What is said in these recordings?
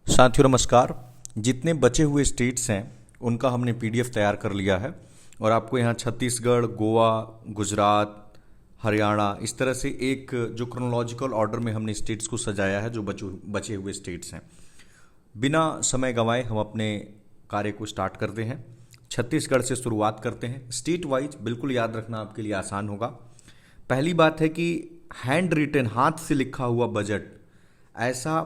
साथियों नमस्कार। जितने बचे हुए स्टेट्स हैं उनका हमने पीडीएफ तैयार कर लिया है और आपको यहाँ छत्तीसगढ़, गोवा, गुजरात, हरियाणा इस तरह से एक जो क्रोनोलॉजिकल ऑर्डर में हमने स्टेट्स को सजाया है जो बचे हुए स्टेट्स हैं। बिना समय गंवाए हम अपने कार्य को स्टार्ट करते हैं। छत्तीसगढ़ से शुरुआत करते हैं। स्टेट वाइज बिल्कुल याद रखना आपके लिए आसान होगा। पहली बात है कि हैंड रिटन, हाथ से लिखा हुआ बजट ऐसा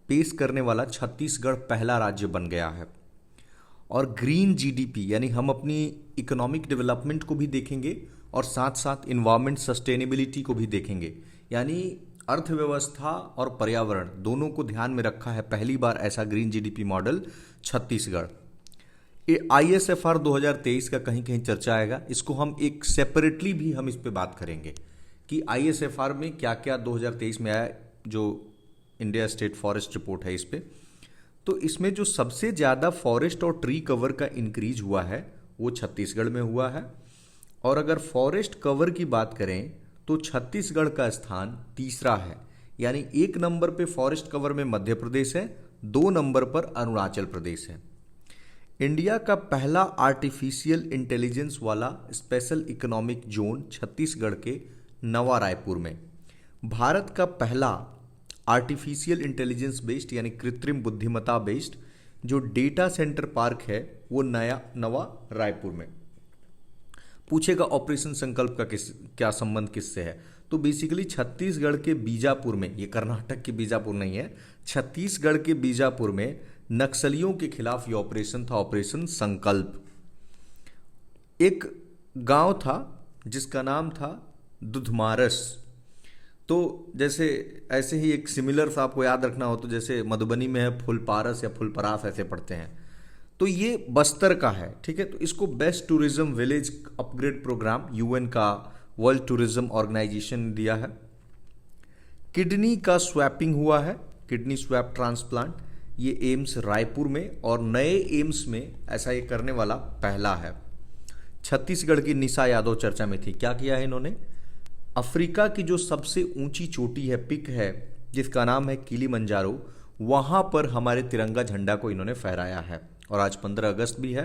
पेश करने वाला छत्तीसगढ़ पहला राज्य बन गया है। और ग्रीन जीडीपी यानी हम अपनी इकोनॉमिक डेवलपमेंट को भी देखेंगे और साथ साथ इन्वायरमेंट सस्टेनेबिलिटी को भी देखेंगे, यानी अर्थव्यवस्था और पर्यावरण दोनों को ध्यान में रखा है पहली बार ऐसा ग्रीन जीडीपी मॉडल छत्तीसगढ़। ये ISFR 2023 का कहीं कहीं चर्चा आएगा, इसको हम एक सेपरेटली भी हम इस पे बात करेंगे कि ISFR में क्या क्या 2023 में आया, जो इंडिया स्टेट फॉरेस्ट रिपोर्ट है इस पे। तो इसमें जो सबसे ज़्यादा फॉरेस्ट और ट्री कवर का इंक्रीज हुआ है वो छत्तीसगढ़ में हुआ है। और अगर फॉरेस्ट कवर की बात करें तो छत्तीसगढ़ का स्थान तीसरा है, यानी 1 नंबर पे फॉरेस्ट कवर में मध्य प्रदेश है, 2 नंबर पर अरुणाचल प्रदेश है। इंडिया का पहला आर्टिफिशियल इंटेलिजेंस वाला स्पेशल इकोनॉमिक जोन छत्तीसगढ़ के नवा रायपुर में। भारत का पहला आर्टिफिशियल इंटेलिजेंस बेस्ड यानी कृत्रिम बुद्धिमत्ता बेस्ड जो डेटा सेंटर पार्क है वो नवा रायपुर में। पूछेगा ऑपरेशन संकल्प का क्या संबंध किससे है, तो बेसिकली छत्तीसगढ़ के बीजापुर में, ये कर्नाटक के बीजापुर नहीं है, छत्तीसगढ़ के बीजापुर में नक्सलियों के खिलाफ ये ऑपरेशन था, ऑपरेशन संकल्प। एक गांव था जिसका नाम था दुधमारस। तो जैसे ऐसे ही एक सिमिलर सा आपको याद रखना हो तो जैसे मधुबनी में है फुलपारस या फुलपरास ऐसे पढ़ते हैं, तो ये बस्तर का है, ठीक है। तो इसको best tourism village upgrade programme UN का वर्ल्ड टूरिज्म ऑर्गेनाइजेशन ने दिया है। किडनी का स्वैपिंग हुआ है, किडनी स्वैप ट्रांसप्लांट, ये एम्स रायपुर में और नए एम्स में ऐसा ये करने वाला पहला है। छत्तीसगढ़ की निशा यादव चर्चा में थी, क्या किया है इन्होंने, अफ्रीका की जो सबसे ऊंची चोटी है, पिक है, जिसका नाम है किलिमंजारो, वहां पर हमारे तिरंगा झंडा को इन्होंने फहराया है। और आज 15 अगस्त भी है,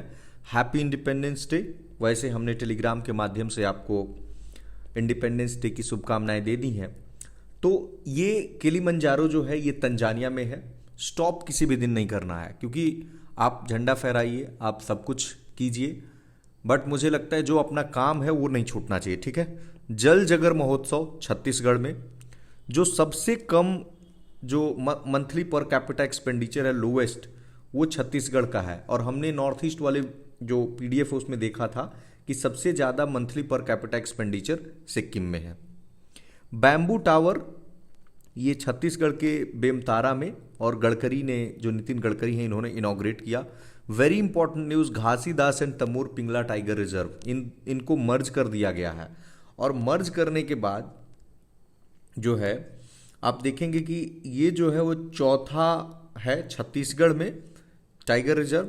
हैप्पी इंडिपेंडेंस डे। वैसे हमने टेलीग्राम के माध्यम से आपको इंडिपेंडेंस डे की शुभकामनाएं दे दी हैं। तो ये किलिमंजारो जो है ये तंजानिया में है। स्टॉप किसी भी दिन नहीं करना है, क्योंकि आप झंडा फहराइए, आप सब कुछ कीजिए, बट मुझे लगता है जो अपना काम है वो नहीं छूटना चाहिए, ठीक है। जल जगर महोत्सव छत्तीसगढ़ में, जो सबसे कम जो मंथली पर कैपिटा एक्सपेंडिचर है लोवेस्ट, वो छत्तीसगढ़ का है। और हमने नॉर्थ ईस्ट वाले जो PDF है उसमें देखा था कि सबसे ज़्यादा monthly per capita expenditure Sikkim में है। बैम्बू टावर ये छत्तीसगढ़ के बेमतारा में, और गडकरी ने, जो नितिन गडकरी हैं, इन्होंने इनॉग्रेट किया। Very important news, Ghasidas and Tamor Pingla tiger reserve, इनको मर्ज कर दिया गया है। और मर्ज करने के बाद जो है आप देखेंगे कि ये जो है वो चौथा है छत्तीसगढ़ में टाइगर रिजर्व।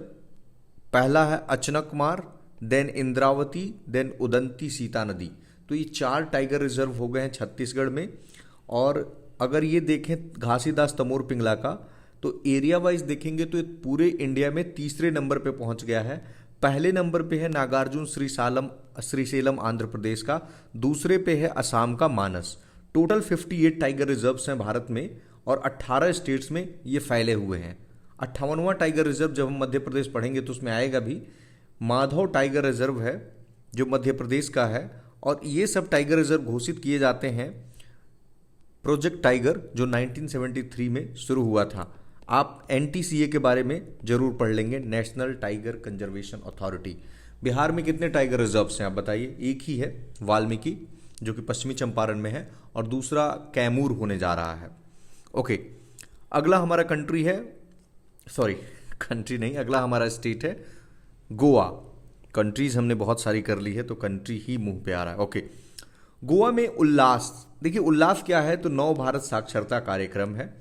पहला है अचनकमार, देन इंद्रावती, देन उदंती सीता नदी। तो ये 4 टाइगर रिजर्व हो गए हैं छत्तीसगढ़ में। और अगर ये देखें घासीदास तमोर पिंगला का, तो एरिया वाइज देखेंगे तो ये पूरे इंडिया में तीसरे नंबर पे पहुंच गया है। पहले नंबर पे है नागार्जुन श्रीशैलम आंध्र प्रदेश का, दूसरे पे है असम का मानस। टोटल 58 टाइगर रिजर्व्स हैं भारत में और 18 स्टेट्स में ये फैले हुए हैं। 58वां टाइगर रिजर्व जब हम मध्य प्रदेश पढ़ेंगे तो उसमें आएगा भी। माधव टाइगर रिजर्व है जो मध्य प्रदेश का है। और ये सब टाइगर रिजर्व घोषित किए जाते हैं प्रोजेक्ट टाइगर, जो 1973 में शुरू हुआ था। आप NTCA के बारे में जरूर पढ़ लेंगे, national tiger conservation authority. Bihar में कितने टाइगर रिजर्व्स हैं आप बताइए? एक ही है, वाल्मीकि, जो कि पश्चिमी चंपारण में है, और दूसरा कैमूर होने जा रहा है। ओके, अगला हमारा कंट्री है, सॉरी कंट्री नहीं, अगला हमारा स्टेट है गोवा। कंट्रीज हमने बहुत सारी कर ली है तो कंट्री ही मुंह पे आ रहा है। ओके, गोवा में उल्लास, देखिए उल्लास क्या है, तो नव भारत साक्षरता कार्यक्रम है।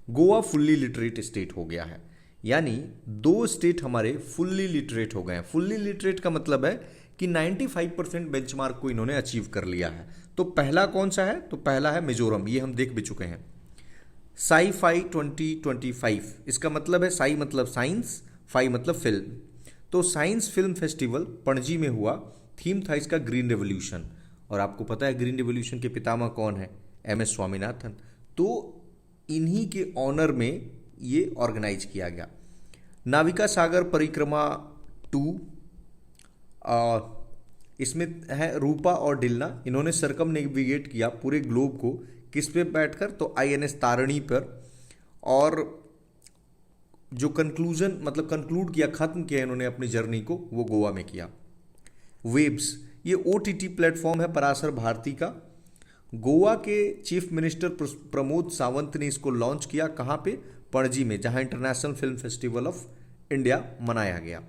गोवा फुल्ली लिटरेट स्टेट हो गया है, यानी 2 स्टेट हमारे फुल्ली लिटरेट हो गए हैं। फुल्ली लिटरेट का मतलब है कि 95% बेंचमार्क को इन्होंने अचीव कर लिया है। तो पहला कौन सा है, तो पहला है मिजोरम, ये हम देख भी चुके हैं। साई फाई 2025, इसका मतलब है साई मतलब साइंस, फाई मतलब फिल्म। तो साइंस फिल्म फेस्टिवल पणजी में हुआ, थीम था इसका ग्रीन रेवोल्यूशन। और आपको पता है ग्रीन रेवोल्यूशन के पितामह कौन है? MS स्वामीनाथन। तो इन्हीं के ऑनर में ये ऑर्गेनाइज किया गया। नाविका सागर परिक्रमा 2, इसमें है रूपा और डिल्ना, इन्होंने सरकम नेविगेट किया पूरे ग्लोब को, किस पे बैठकर? तो INS तारिणी पर। और जो कंक्लूजन मतलब कंक्लूड किया, खत्म किया इन्होंने अपनी जर्नी को, वो गोवा में किया। वेब्स, ये OTT प्लेटफॉर्म है पराशर भारती का। गोवा के चीफ मिनिस्टर प्रमोद सावंत ने इसको लॉन्च किया, कहाँ पे? पणजी में, जहाँ international film festival of India मनाया गया।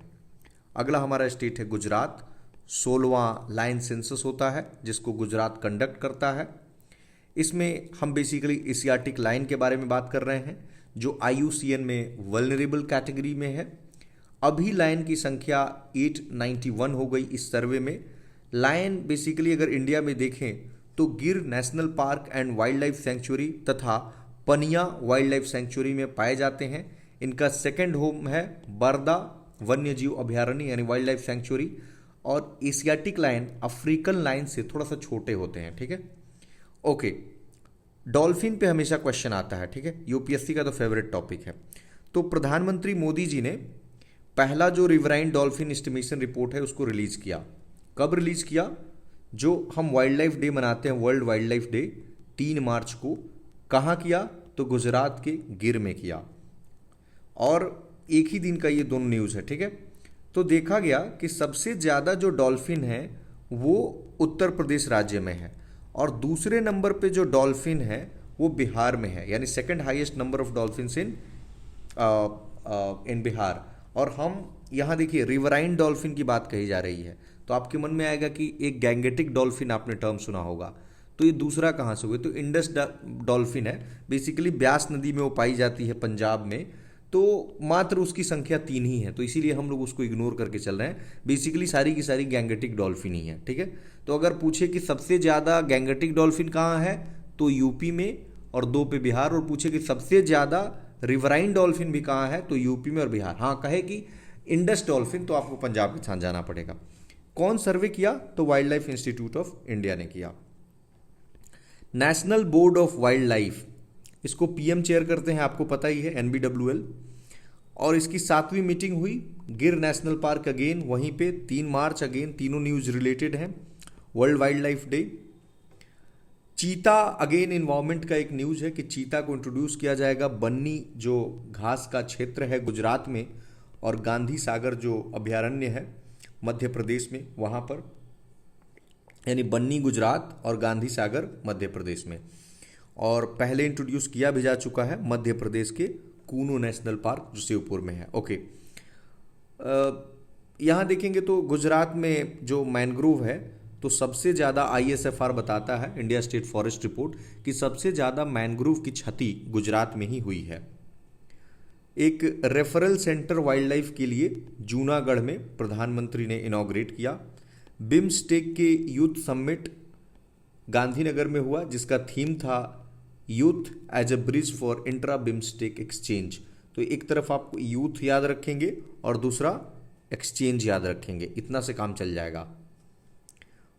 अगला हमारा स्टेट है गुजरात। 16वां लाइन सेंसस होता है जिसको गुजरात कंडक्ट करता है। इसमें हम बेसिकली एशियाटिक लाइन के बारे में बात कर रहे हैं, जो IUCN में वल्नरेबल कैटेगरी में है। अभी लायन की संख्या 891 हो गई इस सर्वे में। लायन बेसिकली अगर इंडिया में देखें तो गिर national park and wild life sanctuary तथा पनिया वाइल्ड लाइफ सेंचुरी में पाए जाते हैं। इनका सेकंड होम है बरदा वन्य जीव अभयारण्य यानी वाइल्ड लाइफ सेंचुरी। और एशियाटिक लायन अफ्रीकन लायन से थोड़ा सा छोटे होते हैं, ठीक है। ओके, डॉल्फिन पे हमेशा क्वेश्चन आता है, ठीक है, UPSC का तो फेवरेट टॉपिक है। तो प्रधानमंत्री मोदी जी ने पहला जो रिवराइन डॉल्फिन एस्टिमेशन रिपोर्ट है उसको रिलीज किया। कब रिलीज किया? जो हम वाइल्ड लाइफ डे मनाते हैं, वर्ल्ड वाइल्ड लाइफ डे, 3 मार्च को। कहाँ किया? तो गुजरात के गिर में किया। और एक ही दिन का ये दोनों न्यूज़ है, ठीक है। तो देखा गया कि सबसे ज़्यादा जो डॉल्फिन है वो उत्तर प्रदेश राज्य में है, और दूसरे नंबर पे जो डॉल्फिन है वो बिहार में है, यानी second highest number of dolphins in Bihar. और हम यहाँ देखिए रिवराइन डॉल्फिन की बात कही जा रही है, तो आपके मन में आएगा कि एक गैंगेटिक डॉल्फिन आपने टर्म सुना होगा, तो ये दूसरा कहाँ से हुआ? तो इंडस डॉल्फिन है, बेसिकली ब्यास नदी में वो पाई जाती है पंजाब में। तो मात्र उसकी संख्या 3 ही है, तो इसीलिए हम लोग उसको इग्नोर करके चल रहे हैं। बेसिकली सारी की सारी गैंगेटिक डॉल्फिन ही है, ठीक है। तो अगर पूछे कि सबसे ज़्यादा गैंगेटिक डॉल्फिन कहाँ है, तो यूपी में, और 2 पे बिहार। और पूछे कि सबसे ज़्यादा रिवराइन डॉल्फिन भी कहाँ है, तो यूपी में और बिहार। हाँ, कहे कि इंडस डॉल्फिन, तो आपको पंजाब के साथ जाना पड़ेगा। कौन सर्वे किया? तो wild life institute of India ने किया। National board of wild life, इसको PM चेयर करते हैं, आपको पता ही है, NBWL। और इसकी 7वीं मीटिंग हुई गिर नेशनल पार्क अगेन, वहीं पे 3 मार्च अगेन। तीनों न्यूज़ रिलेटेड हैं। World wild life day. चीता अगेन इन्वायरमेंट का एक न्यूज़ है कि चीता को इंट्रोड्यूस किया जाएगा बन्नी, जो घास का क्षेत्र है गुजरात में, और गांधी सागर जो अभयारण्य है मध्य प्रदेश में, वहाँ पर, यानी बन्नी गुजरात और गांधी सागर मध्य प्रदेश में। और पहले इंट्रोड्यूस किया भी जा चुका है मध्य प्रदेश के कूनो नेशनल पार्क जो शिवपुर में है। ओके, यहाँ देखेंगे तो गुजरात में जो मैनग्रोव है, तो सबसे ज़्यादा ISFR बताता है, इंडिया स्टेट फॉरेस्ट रिपोर्ट, कि सबसे ज़्यादा मैनग्रोव की क्षति गुजरात में ही हुई है। एक रेफरल सेंटर वाइल्ड लाइफ के लिए जूनागढ़ में प्रधानमंत्री ने इनॉग्रेट किया। बिम्स्टेक के यूथ समिट गांधीनगर में हुआ, जिसका थीम था youth as a bridge for intra BIMSTEC exchange. तो एक तरफ आप यूथ याद रखेंगे और दूसरा एक्सचेंज याद रखेंगे, इतना से काम चल जाएगा।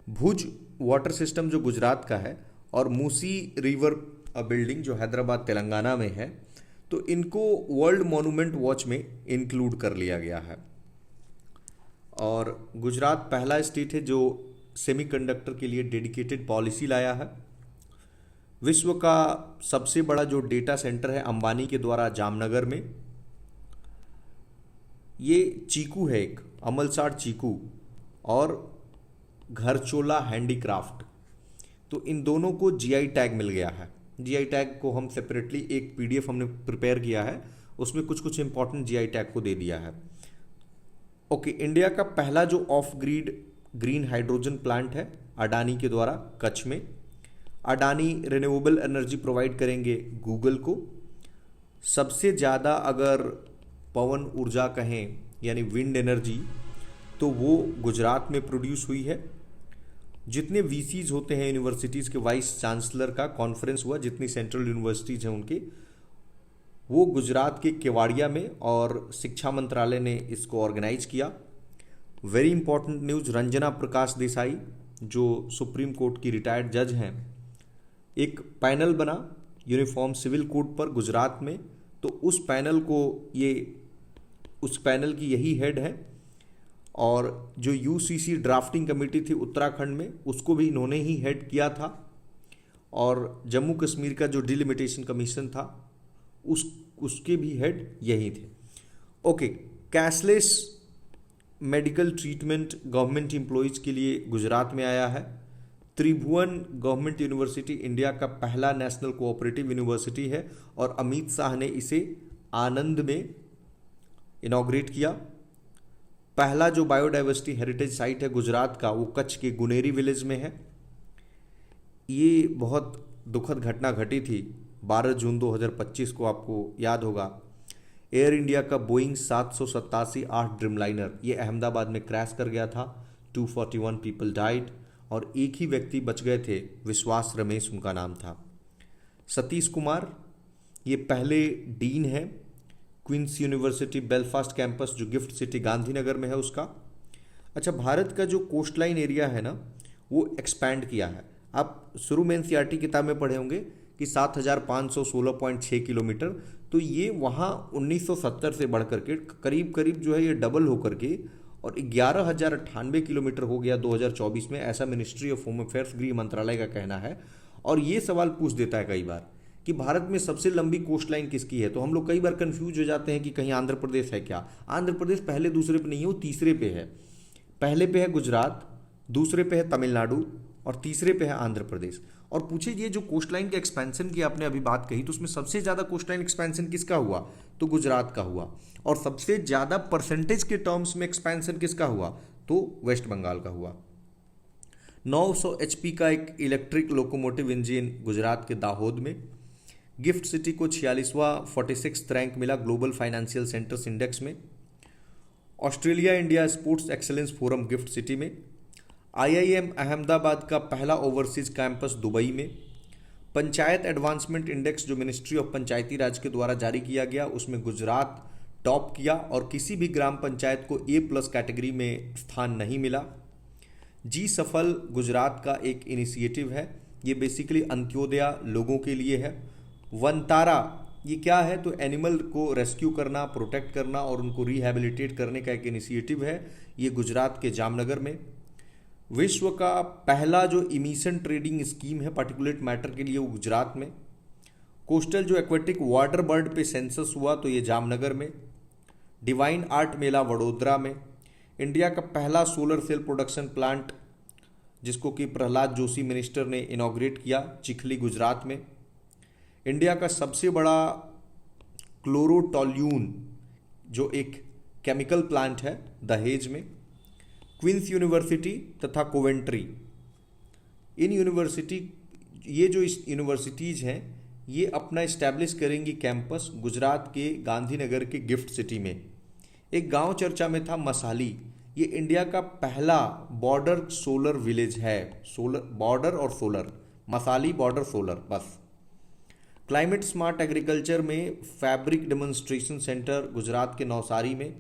भुज वाटर सिस्टम जो गुजरात का है, और मूसी रिवर बिल्डिंग जो हैदराबाद तेलंगाना में है, तो इनको वर्ल्ड मॉन्यूमेंट वॉच में इंक्लूड कर लिया गया है। और गुजरात पहला स्टेट है जो सेमीकंडक्टर के लिए डेडिकेटेड पॉलिसी लाया है। विश्व का सबसे बड़ा जो डेटा सेंटर है अंबानी के द्वारा जामनगर में। ये चीकू है, एक अमलसाड़ चीकू और घरचोला हैंडीक्राफ्ट, तो इन दोनों को GI टैग मिल गया है। GI टैग को हम सेपरेटली एक PDF हमने प्रिपेयर किया है, उसमें कुछ कुछ इंपॉर्टेंट GI टैग को दे दिया है। ओके, इंडिया का पहला जो of grid green hydrogen plant है अडानी के द्वारा कच्छ में। अडानी रिन्यूएबल एनर्जी प्रोवाइड करेंगे गूगल को। सबसे ज़्यादा अगर पवन ऊर्जा कहें यानी विंड एनर्जी, तो वो गुजरात में प्रोड्यूस हुई है। जितने VCs होते हैं यूनिवर्सिटीज़ के वाइस चांसलर का कॉन्फ्रेंस हुआ, जितनी सेंट्रल यूनिवर्सिटीज़ हैं उनके, वो गुजरात के केवाड़िया में, और शिक्षा मंत्रालय ने इसको ऑर्गेनाइज किया। Very important news, Ranjana Prakash Desai जो सुप्रीम कोर्ट की रिटायर्ड जज हैं, एक पैनल बना यूनिफॉर्म सिविल कोड पर गुजरात में, तो उस पैनल की यही हेड है। और जो यूसीसी ड्राफ्टिंग कमेटी थी उत्तराखंड में, उसको भी इन्होंने ही हेड किया था। और जम्मू कश्मीर का जो डिलिमिटेशन कमीशन था उसके भी हेड यही थे। Okay, cashless medical treatment government employees के लिए गुजरात में आया है। त्रिभुवन गवर्नमेंट यूनिवर्सिटी इंडिया का पहला नेशनल कोऑपरेटिव यूनिवर्सिटी है और अमित शाह ने इसे आनंद में इनॉग्रेट किया। पहला जो बायोडाइवर्सिटी हेरिटेज साइट है गुजरात का, वो कच्छ के गुनेरी विलेज में है। ये बहुत दुखद घटना घटी थी 12 जून 2025 को, आपको याद होगा। एयर इंडिया का बोइंग 787-8 ड्रीमलाइनर ये अहमदाबाद में क्रैश कर गया था। 241 पीपल डाइड और एक ही व्यक्ति बच गए थे, विश्वास रमेश उनका नाम था। सतीश कुमार ये पहले डीन है क्वींस यूनिवर्सिटी बेलफास्ट कैंपस जो गिफ्ट सिटी गांधीनगर में है उसका। अच्छा, भारत का जो कोस्ट लाइन एरिया है ना, वो एक्सपैंड किया है। आप शुरू में एनसीईआरटी किताब में पढ़े होंगे कि 7,516.6 किलोमीटर, तो ये वहाँ 1970 से बढ़ करके करीब करीब जो है ये डबल होकर के और 11,098 किलोमीटर हो गया 2024 में, ऐसा मिनिस्ट्री ऑफ होम अफेयर्स गृह मंत्रालय का कहना है। और ये सवाल पूछ देता है कई बार कि भारत में सबसे लंबी कोस्ट लाइन किसकी है, तो हम लोग कई बार कंफ्यूज हो जाते हैं कि कहीं आंध्र प्रदेश है क्या। आंध्र प्रदेश पहले दूसरे पे नहीं है, वो तीसरे पे है। पहले पे है गुजरात, दूसरे पे है तमिलनाडु और तीसरे पे है आंध्र प्रदेश। और पूछे ये जो कोस्ट लाइन के एक्सपेंशन की आपने अभी बात कही, तो उसमें सबसे ज़्यादा कोस्ट लाइन एक्सपेंशन किसका हुआ, तो गुजरात का हुआ। और सबसे ज़्यादा परसेंटेज के टर्म्स में एक्सपेंशन किसका हुआ, तो वेस्ट बंगाल का हुआ। 900 HP का एक इलेक्ट्रिक लोकोमोटिव इंजन गुजरात के दाहोद में। गिफ्ट सिटी को 46वां 46th रैंक मिला ग्लोबल फाइनेंशियल सेंटर्स इंडेक्स में। Australia India sports excellence forum gift city में। IIM अहमदाबाद का पहला ओवरसीज कैंपस दुबई में। पंचायत एडवांसमेंट इंडेक्स जो मिनिस्ट्री ऑफ पंचायती राज के द्वारा जारी किया गया, उसमें गुजरात टॉप किया और किसी भी ग्राम पंचायत को A+ कैटेगरी में स्थान नहीं मिला। जी सफल गुजरात का एक इनिशिएटिव है, ये बेसिकली अंत्योदया लोगों के लिए है। वनतारा ये क्या है, तो एनिमल को रेस्क्यू करना, प्रोटेक्ट करना और उनको रिहैबिलिटेट करने का एक इनिशिएटिव है, ये गुजरात के जामनगर में। विश्व का पहला जो इमिशन ट्रेडिंग स्कीम है पार्टिकुलेट मैटर के लिए, वो गुजरात में। कोस्टल जो एक्वेटिक वाटर बर्ड पे सेंसस हुआ, तो ये जामनगर में। डिवाइन आर्ट मेला वडोदरा में। इंडिया का पहला सोलर सेल प्रोडक्शन प्लांट जिसको कि प्रहलाद जोशी मिनिस्टर ने इनॉग्रेट किया, चिखली गुजरात में। इंडिया का सबसे बड़ा क्लोरोटोल्यून जो एक केमिकल प्लांट है दहेज में। क्वींस यूनिवर्सिटी तथा कोवेंट्री, इन यूनिवर्सिटी ये जो यूनिवर्सिटीज़ हैं ये अपना इस्टेब्लिश करेंगी कैंपस गुजरात के गांधीनगर के गिफ्ट सिटी में। एक गांव चर्चा में था मसाली, ये इंडिया का पहला बॉर्डर सोलर विलेज है। सोलर बॉर्डर और सोलर, मसाली बॉर्डर सोलर बस। क्लाइमेट स्मार्ट एग्रीकल्चर में फैब्रिक डेमोन्स्ट्रेशन सेंटर गुजरात के नवसारी में।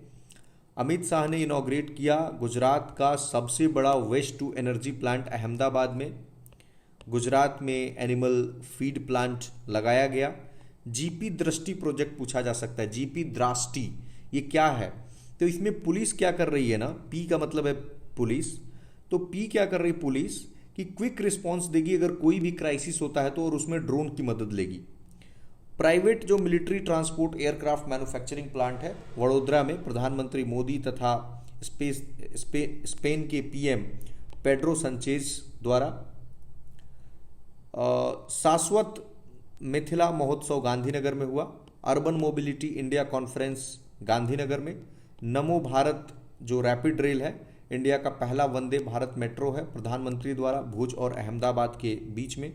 अमित शाह ने इनॉग्रेट किया गुजरात का सबसे बड़ा waste to energy plant Ahmedabad में। गुजरात में एनिमल फीड प्लांट लगाया गया। जीपी दृष्टि प्रोजेक्ट पूछा जा सकता है, जीपी दृष्टि ये क्या है, तो इसमें पुलिस क्या कर रही है ना, पी का मतलब है पुलिस, तो पी क्या कर रही पुलिस कि क्विक रिस्पॉन्स देगी अगर कोई भी क्राइसिस होता है तो, और उसमें ड्रोन की मदद लेगी। प्राइवेट जो military transport aircraft manufacturing plant है वडोदरा में, प्रधानमंत्री मोदी तथा स्पेन के PM पेड्रो संचेज द्वारा। शाश्वत मिथिला महोत्सव गांधीनगर में हुआ। Urban mobility India conference Gandhinagar में। नमो भारत जो रैपिड रेल है, इंडिया का पहला वंदे भारत मेट्रो है प्रधानमंत्री द्वारा, भुज और अहमदाबाद के बीच में।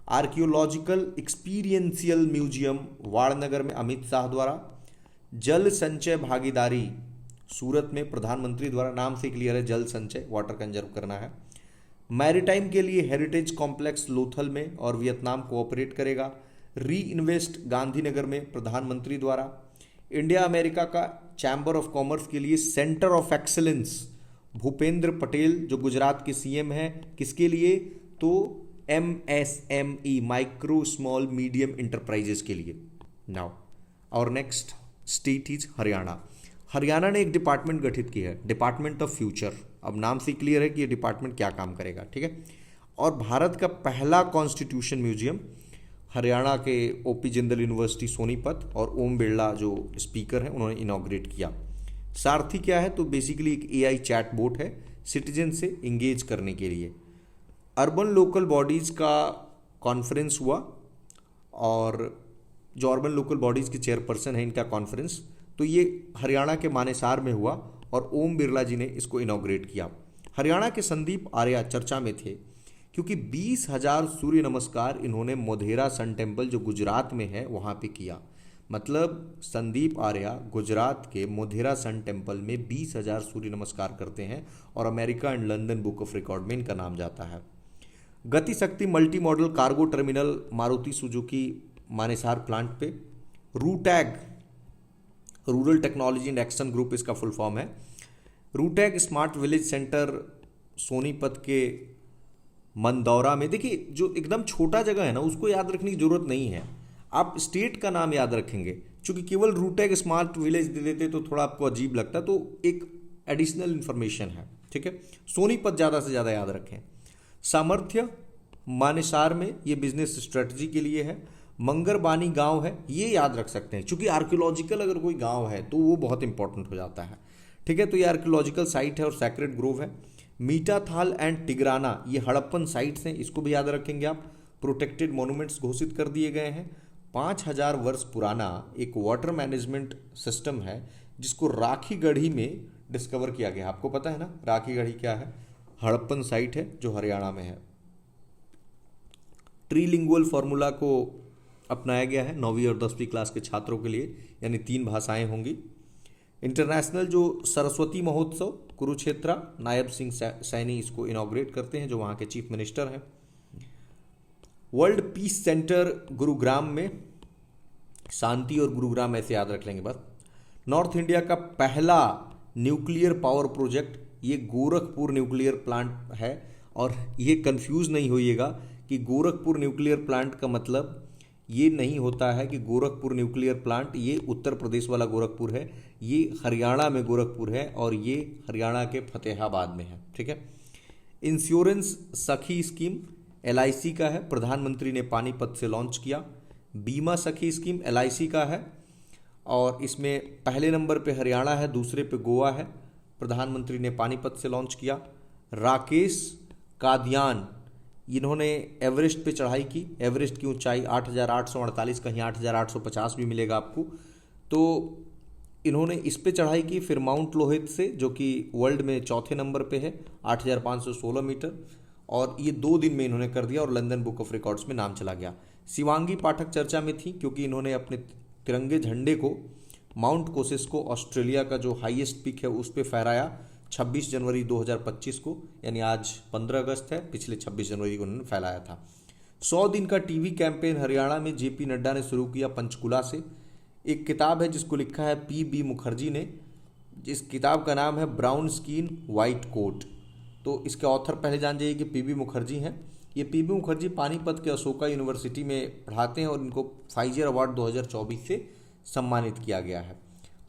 आर्कियोलॉजिकल एक्सपीरियंशियल म्यूजियम वाड़नगर में अमित शाह द्वारा। जल संचय भागीदारी सूरत में प्रधानमंत्री द्वारा, नाम से क्लियर है जल संचय, वाटर कंजर्व करना है। मैरीटाइम के लिए हेरिटेज कॉम्प्लेक्स लोथल में और वियतनाम कोऑपरेट करेगा। री इन्वेस्ट गांधीनगर में प्रधानमंत्री द्वारा। इंडिया अमेरिका का चैम्बर ऑफ कॉमर्स के लिए centre of excellence Bhupendra Patel जो गुजरात के सीएम हैं, किसके लिए? तो MSME micro small medium enterprises के लिए। नाउ और next state is Haryana. Haryana ने एक डिपार्टमेंट गठित की है, डिपार्टमेंट ऑफ फ्यूचर। अब नाम से क्लियर है कि ये डिपार्टमेंट क्या काम करेगा, ठीक है। और भारत का पहला कॉन्स्टिट्यूशन म्यूजियम हरियाणा के OP जिंदल यूनिवर्सिटी सोनीपत और ओम बिरला जो स्पीकर हैं उन्होंने इनॉग्रेट किया। सारथी क्या है? तो बेसिकली एक AI चैट बोट है सिटीजन से इंगेज करने के लिए। अर्बन लोकल बॉडीज़ का कॉन्फ्रेंस हुआ और जो अर्बन लोकल बॉडीज़ के चेयरपर्सन है इनका कॉन्फ्रेंस, तो ये हरियाणा के मानेसर में हुआ और ओम बिरला जी ने इसको इनॉग्रेट किया। हरियाणा के संदीप आर्या चर्चा में थे क्योंकि 20,000 सूर्य नमस्कार इन्होंने मोढेरा सन टेम्पल जो गुजरात में है वहाँ पे किया। मतलब संदीप आर्या गुजरात के मोढेरा सन टेम्पल में 20,000 सूर्य नमस्कार करते हैं और America and London book of record में इनका नाम जाता है। Gati Shakti multi modal cargo terminal Maruti Suzuki Manesar plant पे। RuTAG rural technology and action group इसका फुल फॉर्म है। RuTAG smart village centre Sonipat के मंदौरा में। देखिए जो एकदम छोटा जगह है ना उसको याद रखने की जरूरत नहीं है, आप स्टेट का नाम याद रखेंगे। क्योंकि केवल रूटैग स्मार्ट विलेज दे देते तो थोड़ा आपको अजीब लगता, तो एक एडिशनल इंफॉर्मेशन है, ठीक है। सोनीपत ज़्यादा से ज़्यादा याद रखें। सामर्थ्य मानेसर में ये बिजनेस स्ट्रेटजी के लिए है। मंगरबानी गांव है, ये याद रख सकते हैं क्योंकि आर्कियोलॉजिकल अगर कोई गांव है तो वो बहुत इंपॉर्टेंट हो जाता है, ठीक है। तो ये आर्कियोलॉजिकल साइट है और सैक्रेड ग्रोव है। मीठाथाल एंड टिग्राना ये हड़प्पन साइट्स हैं, इसको भी याद रखेंगे आप। प्रोटेक्टेड मॉन्यूमेंट्स घोषित कर दिए गए हैं। 5,000 वर्ष पुराना एक वाटर मैनेजमेंट सिस्टम है जिसको राखी गढ़ी में डिस्कवर किया गया। आपको पता है ना राखी गढ़ी क्या है? हड़प्पन साइट है जो हरियाणा में है। ट्रीलिंगुअल फार्मूला को अपनाया गया है 9वीं और 10वीं क्लास के छात्रों के लिए, यानी 3 भाषाएं होंगी। इंटरनेशनल जो सरस्वती महोत्सव कुरुक्षेत्र नायब सिंह सैनी इसको इनॉग्रेट करते हैं जो वहाँ के चीफ मिनिस्टर हैं। वर्ल्ड पीस सेंटर गुरुग्राम में, शांति और गुरुग्राम ऐसे याद रख लेंगे बस। नॉर्थ इंडिया का पहला न्यूक्लियर पावर प्रोजेक्ट ये गोरखपुर न्यूक्लियर प्लांट है। और ये कंफ्यूज नहीं होइएगा कि गोरखपुर न्यूक्लियर प्लांट का मतलब ये नहीं होता है कि गोरखपुर न्यूक्लियर प्लांट ये उत्तर प्रदेश वाला गोरखपुर है, ये हरियाणा में गोरखपुर है और ये हरियाणा के फतेहाबाद में है, ठीक है। इंश्योरेंस सखी स्कीम LIC का है, प्रधानमंत्री ने पानीपत से लॉन्च किया। बीमा सखी स्कीम LIC का है और इसमें पहले नंबर पे हरियाणा है, दूसरे पे गोवा है, प्रधानमंत्री ने पानीपत से लॉन्च किया। राकेश कादियान इन्होंने एवरेस्ट पे चढ़ाई की। एवरेस्ट की ऊंचाई 8,848, कहीं 8,850 भी मिलेगा आपको। तो इन्होंने इस पे चढ़ाई की। फिर माउंट लोहित से जो कि वर्ल्ड में चौथे नंबर पे है 8,516 मीटर, और ये 2 दिन में इन्होंने कर दिया और लंदन बुक ऑफ रिकॉर्ड्स में नाम चला गया। शिवांगी पाठक चर्चा में थी क्योंकि इन्होंने अपने तिरंगे झंडे को माउंट कोसिस्को ऑस्ट्रेलिया का जो हाईएस्ट पीक है उस पर फहराया 26 जनवरी 2025 को, यानी आज 15 अगस्त है, पिछले 26 जनवरी को उन्होंने फैलाया था। 100 दिन का टीवी कैंपेन हरियाणा में JP नड्डा ने शुरू किया पंचकुला से। एक किताब है जिसको लिखा है PB मुखर्जी ने, जिस किताब का नाम है ब्राउन स्किन वाइट कोट। तो इसके ऑथर पहले जान जाइए कि PB मुखर्जी हैं। ये PB मुखर्जी पानीपत के अशोका यूनिवर्सिटी में पढ़ाते हैं और इनको फाइजर अवार्ड 2024 से सम्मानित किया गया है।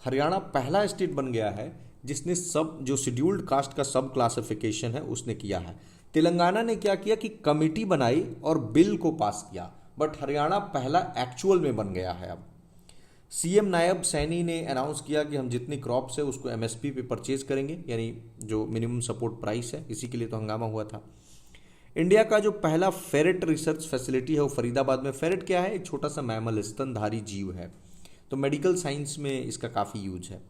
हरियाणा पहला स्टेट बन गया है जिसने सब जो शेड्यूल्ड कास्ट का सब क्लासिफिकेशन है उसने किया है। तेलंगाना ने क्या किया कि कमेटी बनाई और बिल को पास किया, बट हरियाणा पहला एक्चुअल में बन गया है। अब CM नायब सैनी ने अनाउंस किया कि हम जितनी क्रॉप्स है उसको MSP पे परचेज करेंगे, यानी जो मिनिमम सपोर्ट प्राइस है, इसी के लिए तो हंगामा हुआ था। इंडिया का जो पहला फेरेट रिसर्च फैसिलिटी है वो फरीदाबाद में। फेरेट क्या है? एक छोटा सा मैमल, स्तनधारी जीव है, तो मेडिकल साइंस में इसका काफ़ी यूज है।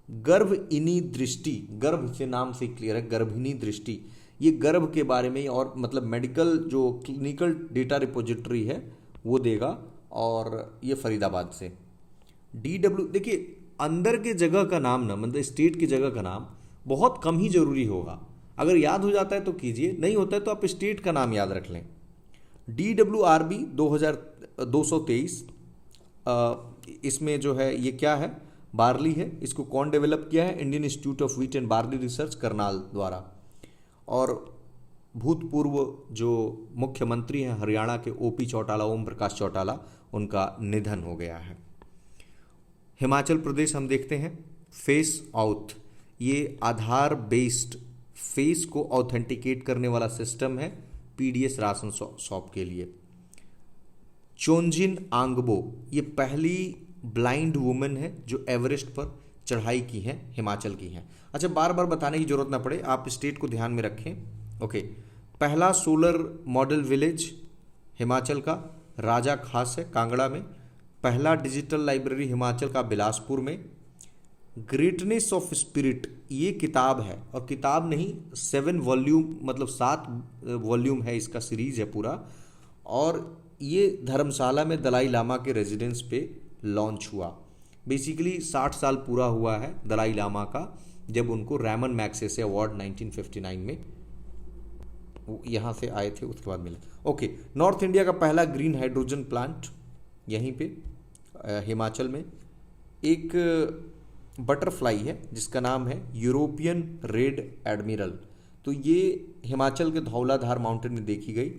गर्भइनी दृष्टि, गर्भ से नाम से क्लियर है, गर्भिणी दृष्टि, ये गर्भ के बारे में और मतलब मेडिकल जो क्लिनिकल डेटा रिपोजिटरी है वो देगा, और ये फरीदाबाद से। DW देखिए अंदर के जगह का नाम ना, मतलब स्टेट की जगह का नाम बहुत कम ही जरूरी होगा। अगर याद हो जाता है तो कीजिए, नहीं होता है तो आप स्टेट का नाम याद रख लें। DWRB 223। इसमें जो है ये क्या है, बार्ली है। इसको कौन डेवलप किया है, Indian institute of wheat and barley research Karnal द्वारा। और भूतपूर्व जो मुख्यमंत्री हैं हरियाणा के ओपी चौटाला, ओम प्रकाश चौटाला, उनका निधन हो गया है। हिमाचल प्रदेश हम देखते हैं, फेस ऑथ, ये आधार बेस्ड फेस को ऑथेंटिकेट करने वाला सिस्टम है पीडीएस राशन शॉप के लिए। चोंजिन आंगबो, ये पहली ब्लाइंड वुमेन है जो एवरेस्ट पर चढ़ाई की है, हिमाचल की हैं। अच्छा, बार बार बताने की जरूरत ना पड़े, आप स्टेट को ध्यान में रखें। ओके, पहला सोलर मॉडल विलेज हिमाचल का राजा खास है, कांगड़ा में। पहला डिजिटल लाइब्रेरी हिमाचल का बिलासपुर में। ग्रेटनेस ऑफ स्पिरिट, ये किताब है, और किताब नहीं 7 वॉल्यूम, मतलब 7 वॉल्यूम है, इसका सीरीज है पूरा। और ये धर्मशाला में दलाई लामा के रेजिडेंस पे लॉन्च हुआ। बेसिकली 60 साल पूरा हुआ है दलाई लामा का, जब उनको रैमन मैग्सेसे अवार्ड 1959 में यहाँ से आए थे, उसके बाद मिले। ओके, नॉर्थ इंडिया का पहला ग्रीन हाइड्रोजन प्लांट यहीं पे हिमाचल में। एक बटरफ्लाई है जिसका नाम है यूरोपियन रेड एडमिरल, तो ये हिमाचल के धौलाधार माउंटेन में देखी गई।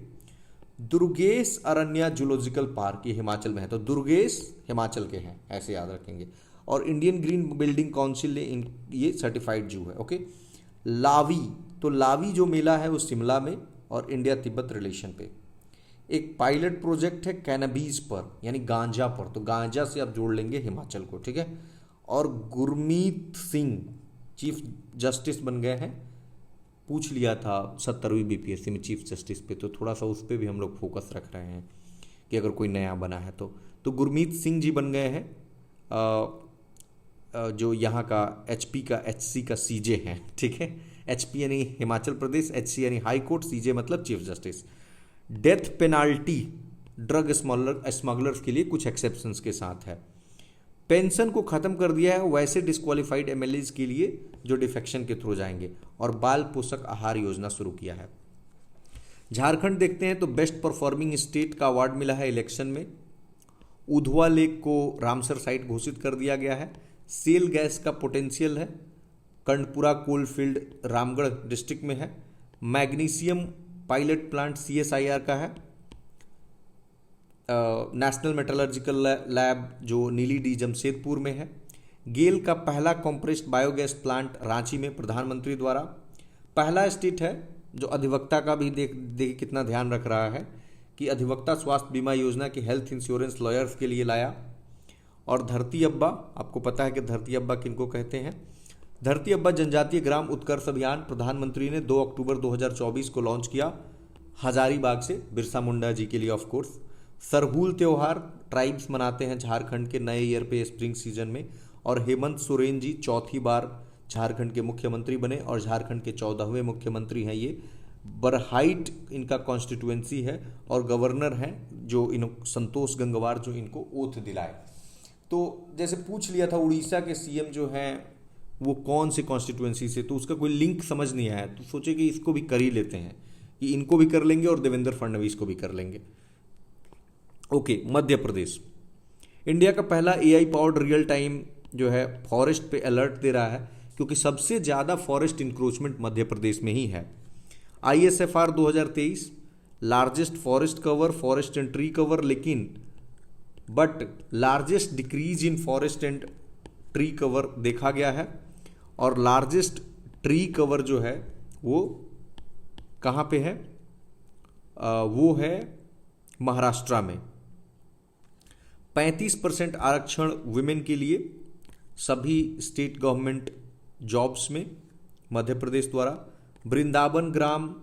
दुर्गेश अरण्या जूलॉजिकल पार्क, ये हिमाचल में है, तो दुर्गेश हिमाचल के हैं, ऐसे याद रखेंगे। और इंडियन ग्रीन बिल्डिंग काउंसिल ने ये सर्टिफाइड जू है। ओके, लावी, तो लावी जो मेला है वो शिमला में, और इंडिया तिब्बत रिलेशन पे। एक पायलट प्रोजेक्ट है कैनबीज पर, यानी गांजा पर, तो गांजा से आप जोड़ लेंगे हिमाचल को, ठीक है। और गुरमीत सिंह चीफ जस्टिस बन गए हैं, पूछ लिया था 70वीं बीपीएससी में चीफ जस्टिस पे, तो थोड़ा सा उस पर भी हम लोग फोकस रख रहे हैं कि अगर कोई नया बना है तो गुरमीत सिंह जी बन गए हैं, जो यहाँ का एचपी का एचसी का सीजे हैं, ठीक है। एचपी यानी हिमाचल प्रदेश, एचसी यानी हाई कोर्ट, सीजे मतलब chief justice. Death penalty drug smugglers के लिए कुछ एक्सेप्शंस के साथ है। पेंशन को खत्म कर दिया है वैसे डिस्क्वालिफाइड एमएलएज के लिए जो डिफेक्शन के थ्रू जाएंगे, और बाल पोषक आहार योजना शुरू किया है। झारखंड देखते हैं तो बेस्ट परफॉर्मिंग स्टेट का अवार्ड मिला है इलेक्शन में। उधवा लेक को रामसर साइट घोषित कर दिया गया है। सेल गैस का पोटेंशियल है, Karanpura coal field Ramgarh district में है। मैग्नीशियम पायलट प्लांट सीएसआईआर का है। नेशनल मेटलर्जिकल लैब जो नीली डी जमशेदपुर में है। गेल का पहला कॉम्प्रेस्ड बायोगैस प्लांट रांची में प्रधानमंत्री द्वारा। पहला स्टेट है जो अधिवक्ता का भी देख कितना ध्यान रख रहा है कि अधिवक्ता स्वास्थ्य बीमा योजना की हेल्थ इंश्योरेंस लॉयर्स के लिए लाया। और धरती अब्बा, आपको पता है कि धरती अब्बा किनको कहते हैं। धरती अब्बा जनजातीय ग्राम उत्कर्ष अभियान प्रधानमंत्री ने 2 अक्टूबर 2024 को लॉन्च किया हजारीबाग से, बिरसा मुंडा जी के लिए ऑफ कोर्स। सरहूल त्यौहार ट्राइब्स मनाते हैं झारखंड के नए ईयर पे स्प्रिंग सीजन में। और हेमंत सोरेन जी चौथी बार झारखंड के मुख्यमंत्री बने और झारखंड के 14वें मुख्यमंत्री हैं ये। बरहाइट इनका कॉन्स्टिट्यूएंसी है और गवर्नर हैं जो इन संतोष गंगवार जो इनको ओथ दिलाए। तो जैसे पूछ लिया था उड़ीसा के सीएम जो हैं वो कौन से कॉन्स्टिट्यूएंसी से, तो उसका कोई लिंक समझ नहीं आया, तो सोचे कि इसको भी कर ही लेते हैं कि इनको भी कर लेंगे और देवेंद्र फडणवीस को भी कर लेंगे। ओके, मध्य प्रदेश इंडिया का पहला एआई पावर्ड रियल टाइम जो है फॉरेस्ट पे अलर्ट दे रहा है, क्योंकि सबसे ज़्यादा फॉरेस्ट इंक्रोचमेंट मध्य प्रदेश में ही है। ISFR 2023 largest forest cover, forest and tree cover, लेकिन but largest decrease in forest and tree cover देखा गया है। और लार्जेस्ट ट्री कवर जो है वो कहाँ पे है, वो है महाराष्ट्र में। 35% आरक्षण वुमेन के लिए सभी स्टेट गवर्नमेंट जॉब्स में मध्य प्रदेश द्वारा। Vrindavan gram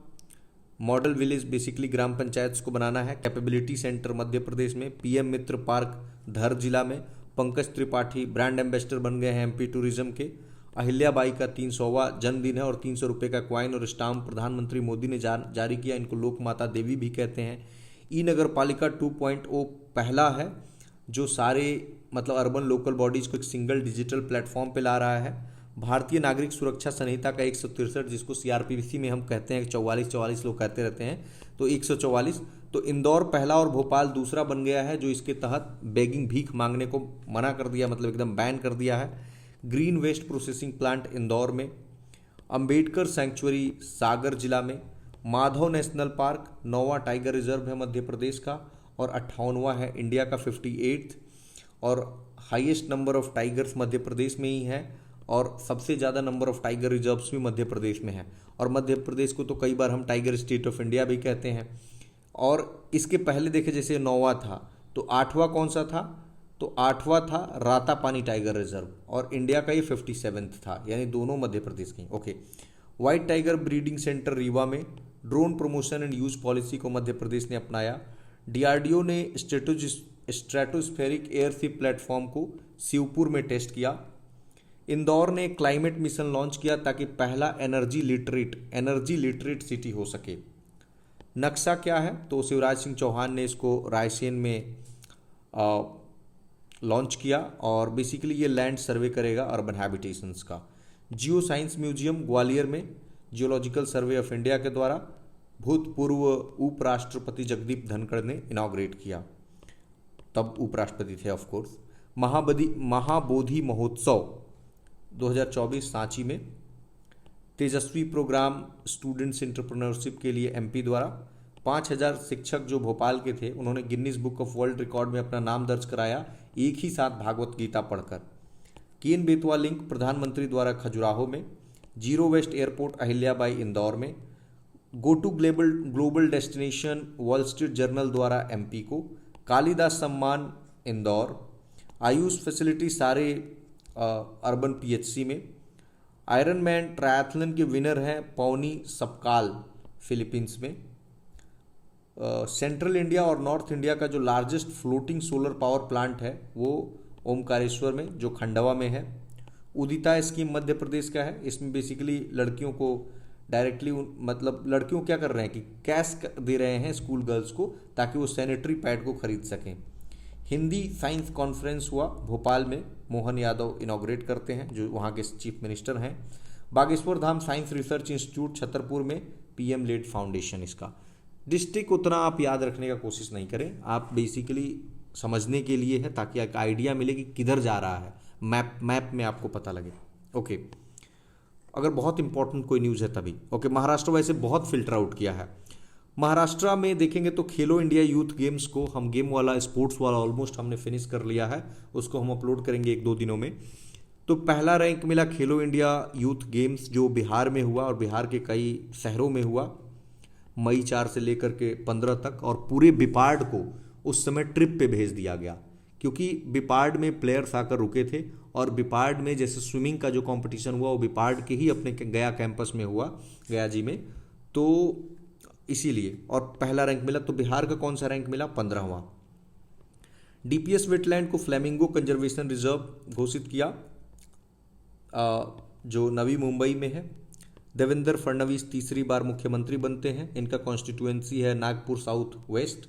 model village basically ग्राम पंचायत को बनाना है। कैपेबिलिटी सेंटर मध्य प्रदेश में। पीएम मित्र पार्क धर जिला में। पंकज त्रिपाठी ब्रांड एम्बेसडर बन गए हैं एमपी टूरिज्म के। अहिल्याबाई का 300वां जन्मदिन है और 300 रुपये का क्वाइन और स्टाम्प प्रधानमंत्री मोदी ने जारी किया। इनको लोक माता देवी भी कहते हैं। ई नगर पालिका 2.0 पहला है जो सारे मतलब अर्बन लोकल बॉडीज़ को एक सिंगल डिजिटल प्लेटफॉर्म पे ला रहा है। भारतीय नागरिक सुरक्षा संहिता का 163, जिसको सीआरपीसी में हम कहते हैं 44 लोग कहते रहते हैं, तो 144। तो इंदौर पहला और भोपाल दूसरा बन गया है जो इसके तहत बेगिंग, भीख मांगने को मना कर दिया, मतलब एकदम बैन कर दिया है। Green waste processing plant Indore में, अंबेडकर सेंचुरी सागर जिला में, माधव नेशनल पार्क 9वां टाइगर रिजर्व है मध्य प्रदेश का और 58वां है इंडिया का 58th, और highest number of tigers Madhya Pradesh में ही है और सबसे ज़्यादा नंबर ऑफ टाइगर रिजर्व्स भी मध्य प्रदेश में है। और मध्य प्रदेश को तो कई बार हम टाइगर स्टेट ऑफ इंडिया भी कहते हैं। और इसके पहले देखे जैसे 9वां था, तो 8वां कौन सा था, तो 8वां था रातापानी टाइगर रिजर्व और इंडिया का ये 57th था, यानी दोनों मध्य प्रदेश के। Okay, white tiger breeding centre Rewa में, drone promotion and use policy को मध्य प्रदेश ने अपनाया। डीआरडीओ ने स्ट्रेटोस्फेरिक एयरशिप प्लेटफॉर्म को शिवपुर में टेस्ट किया। इंदौर ने क्लाइमेट मिशन लॉन्च किया ताकि पहला एनर्जी लिटरेट सिटी हो सके। नक्शा क्या है, तो शिवराज सिंह चौहान ने इसको रायसेन में लॉन्च किया और बेसिकली ये लैंड सर्वे करेगा अर्बन हैबिटेशंस का। जियो साइंस म्यूजियम ग्वालियर में जियोलॉजिकल सर्वे ऑफ इंडिया के द्वारा भूतपूर्व उपराष्ट्रपति जगदीप धनखड़ ने इनॉग्रेट किया, तब उपराष्ट्रपति थे ऑफ कोर्स। महाबोधि महोत्सव 2024 सांची में। तेजस्वी प्रोग्राम स्टूडेंट्स एंटरप्रेन्योरशिप के लिए एमपी द्वारा 5000 शिक्षक जो भोपाल के थे उन्होंने Guinness book of world record में अपना नाम दर्ज कराया एक ही साथ भागवत गीता पढ़कर। केन बेतवा लिंक प्रधानमंत्री द्वारा खजुराहो में। Zero waste airport Ahilyabai Indore में। Go to global destination Wall Street Journal द्वारा एमपी को। कालिदास सम्मान इंदौर। आयुष फैसिलिटी सारे अर्बन पीएचसी में। आयरन मैन ट्रायथलन के विनर हैं पौनी सपकाल फिलीपींस में। सेंट्रल इंडिया और नॉर्थ इंडिया का जो largest floating solar power plant है वो ओमकारेश्वर में जो खंडवा में है। उदिता स्कीम मध्य प्रदेश का है। इसमें बेसिकली लड़कियों को डायरेक्टली मतलब लड़कियों क्या कर रहे हैं कि कैश दे रहे हैं स्कूल गर्ल्स को ताकि वो सैनिटरी पैड को खरीद सकें। हिंदी साइंस कॉन्फ्रेंस हुआ भोपाल में, मोहन यादव इनॉग्रेट करते हैं जो वहाँ के चीफ मिनिस्टर हैं। Bageshwar Dham science research institute Chhatarpur में पीएम लेड फाउंडेशन। इसका डिस्ट्रिक्ट उतना आप याद रखने का कोशिश नहीं करें, आप बेसिकली समझने के लिए है ताकि एक आइडिया मिले कि किधर जा रहा है, मैप में आपको पता लगे। ओके, अगर बहुत इंपॉर्टेंट कोई न्यूज़ है तभी। ओके, महाराष्ट्र वैसे बहुत फिल्टर आउट किया है। महाराष्ट्र में देखेंगे तो खेलो इंडिया यूथ गेम्स को हम गेम वाला स्पोर्ट्स वाला ऑलमोस्ट हमने फिनिश कर लिया है, उसको हम अपलोड करेंगे 1-2 दिनों में। तो पहला रैंक मिला खेलो इंडिया यूथ गेम्स जो बिहार में हुआ और बिहार के कई शहरों में हुआ मई 4 से लेकर के 15 तक। और पूरे बिपार्ड को उस समय ट्रिप पे भेज दिया गया क्योंकि बिपार्ड में प्लेयर्स आकर रुके थे और बिपार्ड में जैसे स्विमिंग का जो कंपटीशन हुआ वो बिपार्ड के ही अपने गया कैंपस में हुआ, गया जी में, तो इसीलिए। और पहला रैंक मिला। तो बिहार का कौन सा रैंक मिला, 15वां। डीपीएस वेटलैंड को फ्लेमिंगो कंजर्वेशन रिजर्व घोषित किया जो नवी मुंबई में है। देवेंद्र फडणवीस तीसरी बार मुख्यमंत्री बनते हैं। इनका कॉन्स्टिट्यूएंसी है नागपुर साउथ वेस्ट।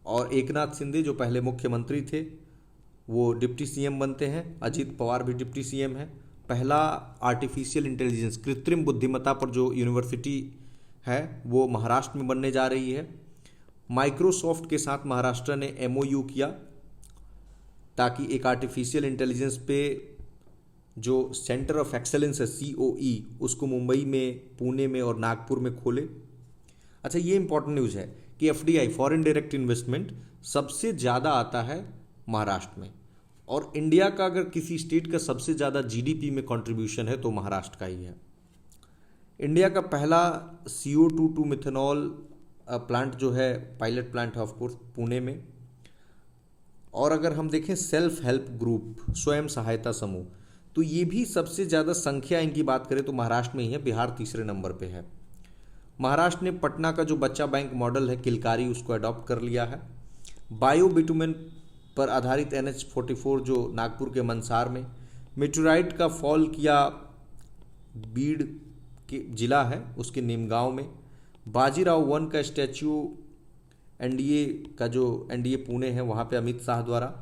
और एकनाथ शिंदे जो पहले मुख्यमंत्री थे वो डिप्टी सीएम बनते हैं। अजीत पवार भी डिप्टी सीएम है। पहला आर्टिफिशियल इंटेलिजेंस कृत्रिम बुद्धिमत्ता पर जो यूनिवर्सिटी है वो महाराष्ट्र में बनने जा रही है। माइक्रोसॉफ्ट के साथ महाराष्ट्र ने एमओयू किया ताकि एक आर्टिफिशियल इंटेलिजेंस पे जो सेंटर ऑफ एक्सेलेंस है COE उसको मुंबई में, पुणे में और नागपुर में खोले। अच्छा, ये इंपॉर्टेंट न्यूज़ है कि FDI फॉरेन डायरेक्ट इन्वेस्टमेंट सबसे ज़्यादा आता है महाराष्ट्र में। और इंडिया का अगर किसी स्टेट का सबसे ज़्यादा GDP में कंट्रीब्यूशन है तो महाराष्ट्र का ही है। इंडिया का पहला CO2 मिथेनॉल प्लांट जो है पायलट प्लांट है ऑफकोर्स पुणे में। और अगर हम देखें सेल्फ हेल्प ग्रुप, स्वयं सहायता समूह, तो ये भी सबसे ज़्यादा संख्या इनकी बात करें तो महाराष्ट्र में ही है। बिहार तीसरे नंबर पे है। महाराष्ट्र ने पटना का जो बच्चा बैंक मॉडल है किलकारी उसको अडॉप्ट कर लिया है। बायो बिटुमेन पर आधारित NH44 जो नागपुर के मंसार में। मेटेराइट का फॉल किया बीड़ के जिला है उसके नीमगांव में। बाजीराव 1 का स्टैच्यू NDA का जो NDA पुणे है वहाँ पे अमित शाह द्वारा।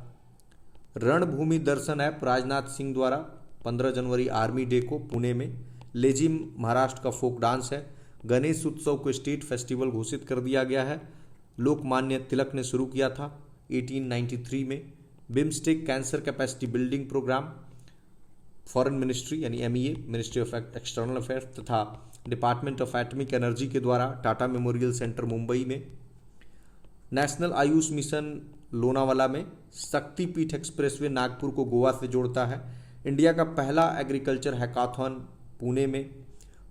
रणभूमि दर्शन ऐप राजनाथ सिंह द्वारा 15 जनवरी आर्मी डे को पुणे में। लेजिम महाराष्ट्र का फोक डांस है। गणेश उत्सव को स्टेट फेस्टिवल घोषित कर दिया गया है। लोकमान्य तिलक ने शुरू किया था 1893 में। BIMSTEC cancer capacity building programme foreign ministry यानी MEA ministry of external affairs तथा डिपार्टमेंट ऑफ एटॉमिक एनर्जी के द्वारा टाटा मेमोरियल सेंटर मुंबई में। नेशनल आयुष मिशन लोनावाला में। शक्तिपीठ एक्सप्रेसवे नागपुर को गोवा से जोड़ता है। इंडिया का पहला एग्रीकल्चर हैकाथॉन पुणे में।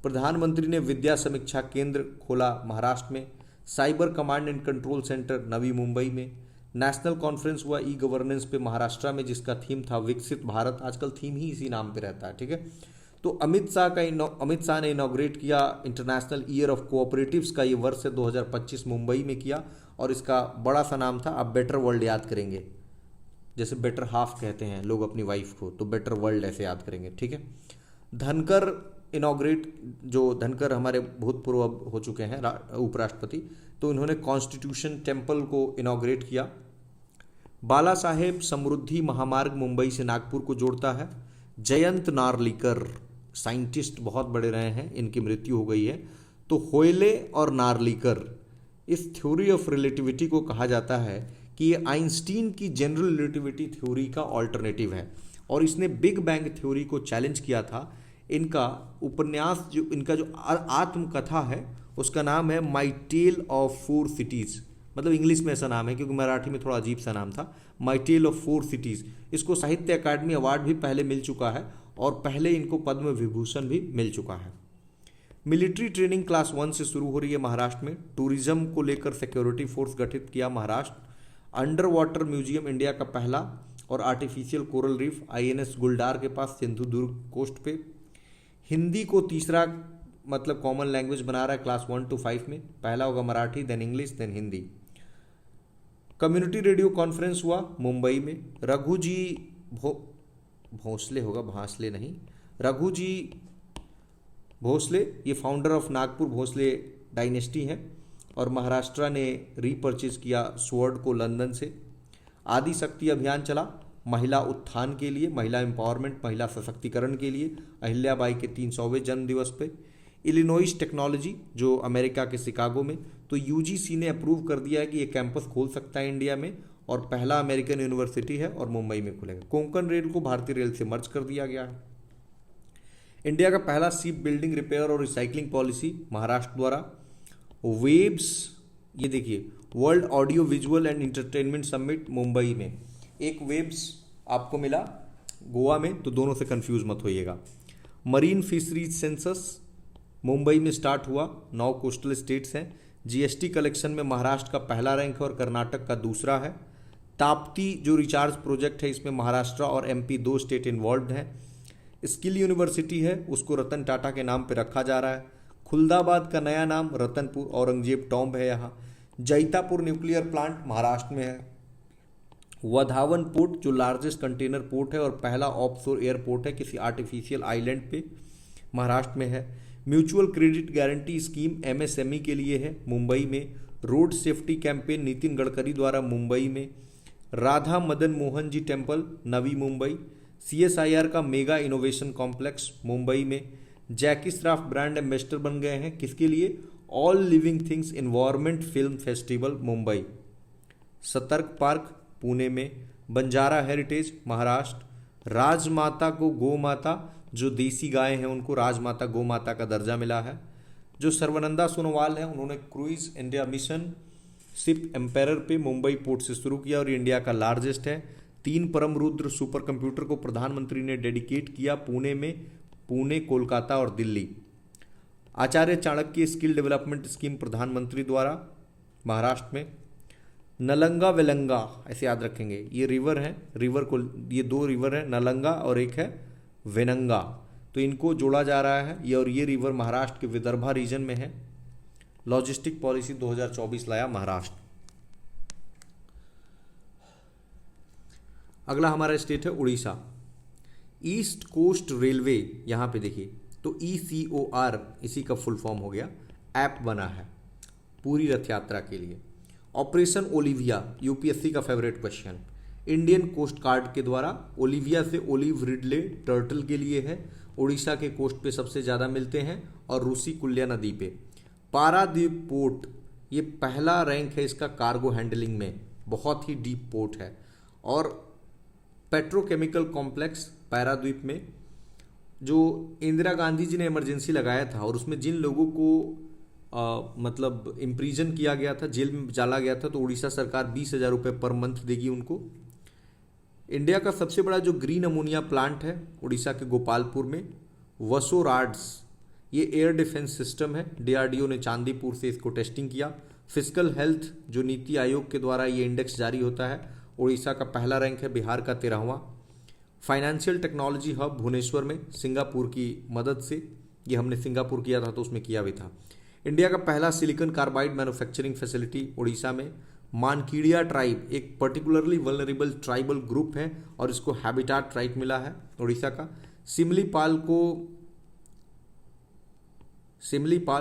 प्रधानमंत्री ने विद्या समीक्षा केंद्र खोला महाराष्ट्र में। Cyber command and control centre Navi Mumbai में। नेशनल कॉन्फ्रेंस हुआ ई गवर्नेंस पे महाराष्ट्र में, जिसका थीम था विकसित भारत। आजकल थीम ही इसी नाम पे रहता है, ठीक है। तो अमित शाह ने इनॉग्रेट किया इंटरनेशनल ईयर ऑफ कोऑपरेटिव्स का, ये वर्ष है 2025 मुंबई में किया। और इसका बड़ा सा नाम था, आप बेटर वर्ल्ड याद करेंगे, जैसे बेटर हाफ कहते हैं लोग अपनी वाइफ को, तो बेटर वर्ल्ड ऐसे याद करेंगे, ठीक है। धनकर इनॉग्रेट, जो धनकर हमारे भूतपूर्व हो चुके हैं उपराष्ट्रपति, तो इन्होंने कॉन्स्टिट्यूशन टेम्पल को इनॉग्रेट किया। बाला साहेब समृद्धि महामार्ग मुंबई से नागपुर को जोड़ता है। जयंत नार्लिकर साइंटिस्ट बहुत बड़े रहे हैं, इनकी मृत्यु हो गई है। तो होयले और नार्लिकर, इस थ्योरी ऑफ रिलेटिविटी को कहा जाता है कि ये आइंस्टीन की जनरल रिलेटिविटी थ्योरी का ऑल्टरनेटिव है और इसने बिग बैंग थ्योरी को चैलेंज किया था। इनका उपन्यास, जो इनका जो आत्मकथा है, उसका नाम है माई टेल ऑफ 4 सिटीज़। मतलब इंग्लिश में ऐसा नाम है, क्योंकि मराठी में थोड़ा अजीब सा नाम था, माई टेल ऑफ 4 सिटीज़। इसको साहित्य अकादमी अवार्ड भी पहले मिल चुका है और पहले इनको पद्म विभूषण भी मिल चुका है। मिलिट्री ट्रेनिंग क्लास 1 से शुरू हो रही है महाराष्ट्र में। टूरिज्म को लेकर सिक्योरिटी फोर्स गठित किया Maharashtra. Under water museum India का पहला और आर्टिफिशियल कोरल रीफ INS गुलडार के पास सिंधु दुर्ग कोस्ट पे। हिंदी को तीसरा मतलब कॉमन लैंग्वेज बना रहा है क्लास 1 to 5 में। पहला होगा Marathi, then English, then Hindi. Community radio conference हुआ मुंबई में। रघु जी भोसले होगा, भांसले नहीं, रघु जी भोसले, ये founder of Nagpur Bhosle dynasty हैं और महाराष्ट्र ने रीपर्चेज किया स्वॉर्ड को लंदन से। आदि शक्ति अभियान चला महिला उत्थान के लिए, महिला एम्पावरमेंट, महिला सशक्तिकरण के लिए, अहिल्याबाई के 300वें जन्म दिवस पे। इलिनॉइस टेक्नोलॉजी जो अमेरिका के शिकागो में, तो UGC ने अप्रूव कर दिया है कि ये कैंपस खोल सकता है इंडिया में और पहला अमेरिकन यूनिवर्सिटी है और मुंबई में खुलेगा। कोंकण रेल को भारतीय रेल से मर्ज कर दिया गया है। इंडिया का पहला शिप बिल्डिंग रिपेयर और रिसाइकलिंग पॉलिसी महाराष्ट्र द्वारा। वेब्स, ये देखिए world audio visual and entertainment summit Mumbai में। एक वेब्स आपको मिला गोवा में, तो दोनों से कंफ्यूज मत होइएगा। मरीन फिशरीज सेंसस मुंबई में स्टार्ट हुआ, 9 कोस्टल स्टेट्स हैं। GST कलेक्शन में महाराष्ट्र का पहला रैंक है और कर्नाटक का दूसरा है। ताप्ती जो रिचार्ज प्रोजेक्ट है, इसमें महाराष्ट्र और MP 2 स्टेट इन्वॉल्व हैं। स्किल यूनिवर्सिटी है, उसको रतन टाटा के नाम पे रखा जा रहा है। खुलदाबाद का नया नाम रतनपुर औरंगजेब टॉम्ब है यहाँ। जैतापुर न्यूक्लियर प्लांट महाराष्ट्र में है। वधावन पोर्ट जो लार्जेस्ट कंटेनर पोर्ट है और पहला ऑफशोर एयरपोर्ट है किसी आर्टिफिशियल आइलैंड पे, महाराष्ट्र में है। Mutual credit guarantee scheme MSME के लिए है, मुंबई में। Road safety campaign Nitin Gadkari द्वारा, मुंबई में। राधा मदन मोहन जी टेम्पल नवी मुंबई। CSIR का मेगा इनोवेशन कॉम्प्लेक्स मुंबई में। जैकी श्रॉफ ब्रांड एम्बेसडर बन गए हैं, किसके लिए? All living things environment film festival Mumbai. सतर्क पार्क पुणे में। बंजारा हेरिटेज महाराष्ट्र। राजमाता को गौ माता, जो देसी गाय हैं उनको राजमाता गौ माता का दर्जा मिला है। जो सर्वनंदा सोनोवाल हैं, उन्होंने क्रूइज इंडिया मिशन शिप एम्पायर पे मुंबई पोर्ट से शुरू किया और इंडिया का लार्जेस्ट है। 3 परम रुद्र सुपर कंप्यूटर को प्रधानमंत्री ने डेडिकेट किया पुणे में, पुणे, कोलकाता और दिल्ली। आचार्य चाणक्य स्किल डेवलपमेंट स्कीम प्रधानमंत्री द्वारा, महाराष्ट्र में। नलंगा वेलंगा ऐसे याद रखेंगे, ये रिवर है, रिवर को, ये 2 रिवर है, नलंगा और एक है वेनंगा, तो इनको जोड़ा जा रहा है। ये और ये रिवर महाराष्ट्र के विदर्भा रीजन में है। लॉजिस्टिक पॉलिसी 2024 लाया महाराष्ट्र। अगला हमारा स्टेट है उड़ीसा। ईस्ट कोस्ट रेलवे, यहाँ पे देखिए, तो ECOR इसी का फुल फॉर्म हो गया, ऐप बना है पूरी रथ यात्रा के लिए। ऑपरेशन ओलिविया UPSC का favourite question. Indian coast guard के द्वारा। ओलिविया से ओलिव रिडले टर्टल के लिए है, उड़ीसा के कोस्ट पे सबसे ज़्यादा मिलते हैं, और रूसी कुल्या नदी पे। पारादीप पोर्ट, ये पहला रैंक है इसका कार्गो हैंडलिंग में, बहुत ही डीप पोर्ट है। और पेट्रोकेमिकल कॉम्प्लेक्स पारादीप में, जो इंदिरा गांधी जी ने इमरजेंसी लगाया था और उसमें जिन लोगों को मतलब इम्प्रीजन किया गया था, जेल में डाला गया था, तो उड़ीसा सरकार 20,000 रुपये पर मंथ देगी उनको। इंडिया का सबसे बड़ा जो ग्रीन अमोनिया प्लांट है उड़ीसा के गोपालपुर में, वसोराड्स, ये एयर डिफेंस सिस्टम है, डीआरडीओ ने चांदीपुर से इसको टेस्टिंग किया। फिजिकल हेल्थ जो नीति आयोग के द्वारा ये इंडेक्स जारी होता है, उड़ीसा का पहला रैंक है, बिहार का 13वां। फाइनेंशियल टेक्नोलॉजी हब भुवनेश्वर में, सिंगापुर की मदद से, ये हमने सिंगापुर किया था तो उसमें किया भी था। इंडिया का पहला silicon carbide manufacturing facility Orissa में। मानकीड़िया ट्राइब एक पर्टिकुलरली वल्नरेबल ट्राइबल ग्रुप है और इसको हैबिटाट राइट मिला है उड़ीसा का। सिमलीपाल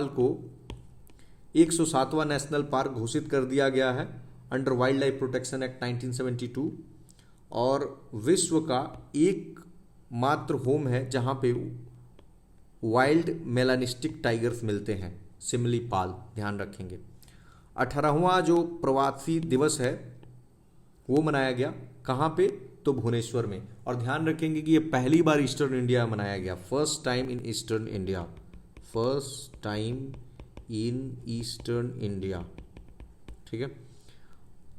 को 107वां नेशनल पार्क घोषित कर दिया गया है under wild life protection act 1972, और विश्व का एकमात्र होम है जहां पे वाइल्ड मेलानिस्टिक टाइगर्स मिलते हैं, सिमलीपाल, ध्यान रखेंगे। 18वां जो प्रवासी दिवस है वो मनाया गया, कहाँ पे, तो भुवनेश्वर में। और ध्यान रखेंगे कि ये पहली बार ईस्टर्न इंडिया में मनाया गया, first time in eastern India, first time in eastern India, ठीक है।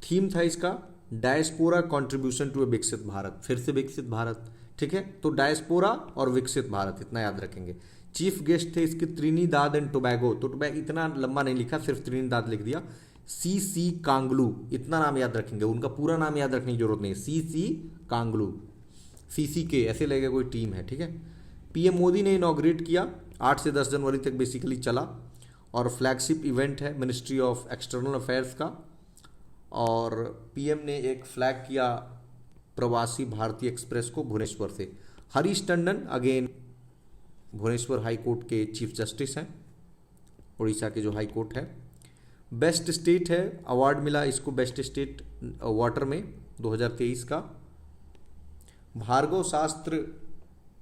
थीम था इसका डायस्पोरा कंट्रीब्यूशन टू ए विकसित भारत, फिर से विकसित भारत, ठीक है। तो डायस्पोरा और विकसित भारत, इतना याद रखेंगे। चीफ गेस्ट थे इसके त्रिनिदाद एंड टोबैगो, तो इतना लंबा नहीं लिखा, सिर्फ त्रिनिदाद लिख दिया। सी कांगलू, इतना नाम याद रखेंगे, उनका पूरा नाम याद रखने की जरूरत नहीं, सी कांगलू, के ऐसे लगेगा कोई टीम है, ठीक है। पीएम मोदी ने इनॉग्रेट किया, 8 से 10 जनवरी तक बेसिकली चला, और फ्लैगशिप इवेंट है मिनिस्ट्री ऑफ एक्सटर्नल अफेयर्स का। और पीएम ने एक फ्लैग किया प्रवासी भारतीय एक्सप्रेस को भुवनेश्वर से। Harish Tandon again Bhubaneswar high court के चीफ जस्टिस हैं, उड़ीसा के जो हाई कोर्ट है। बेस्ट स्टेट है, अवार्ड मिला इसको बेस्ट स्टेट वाटर में 2023 का। भार्गव शास्त्र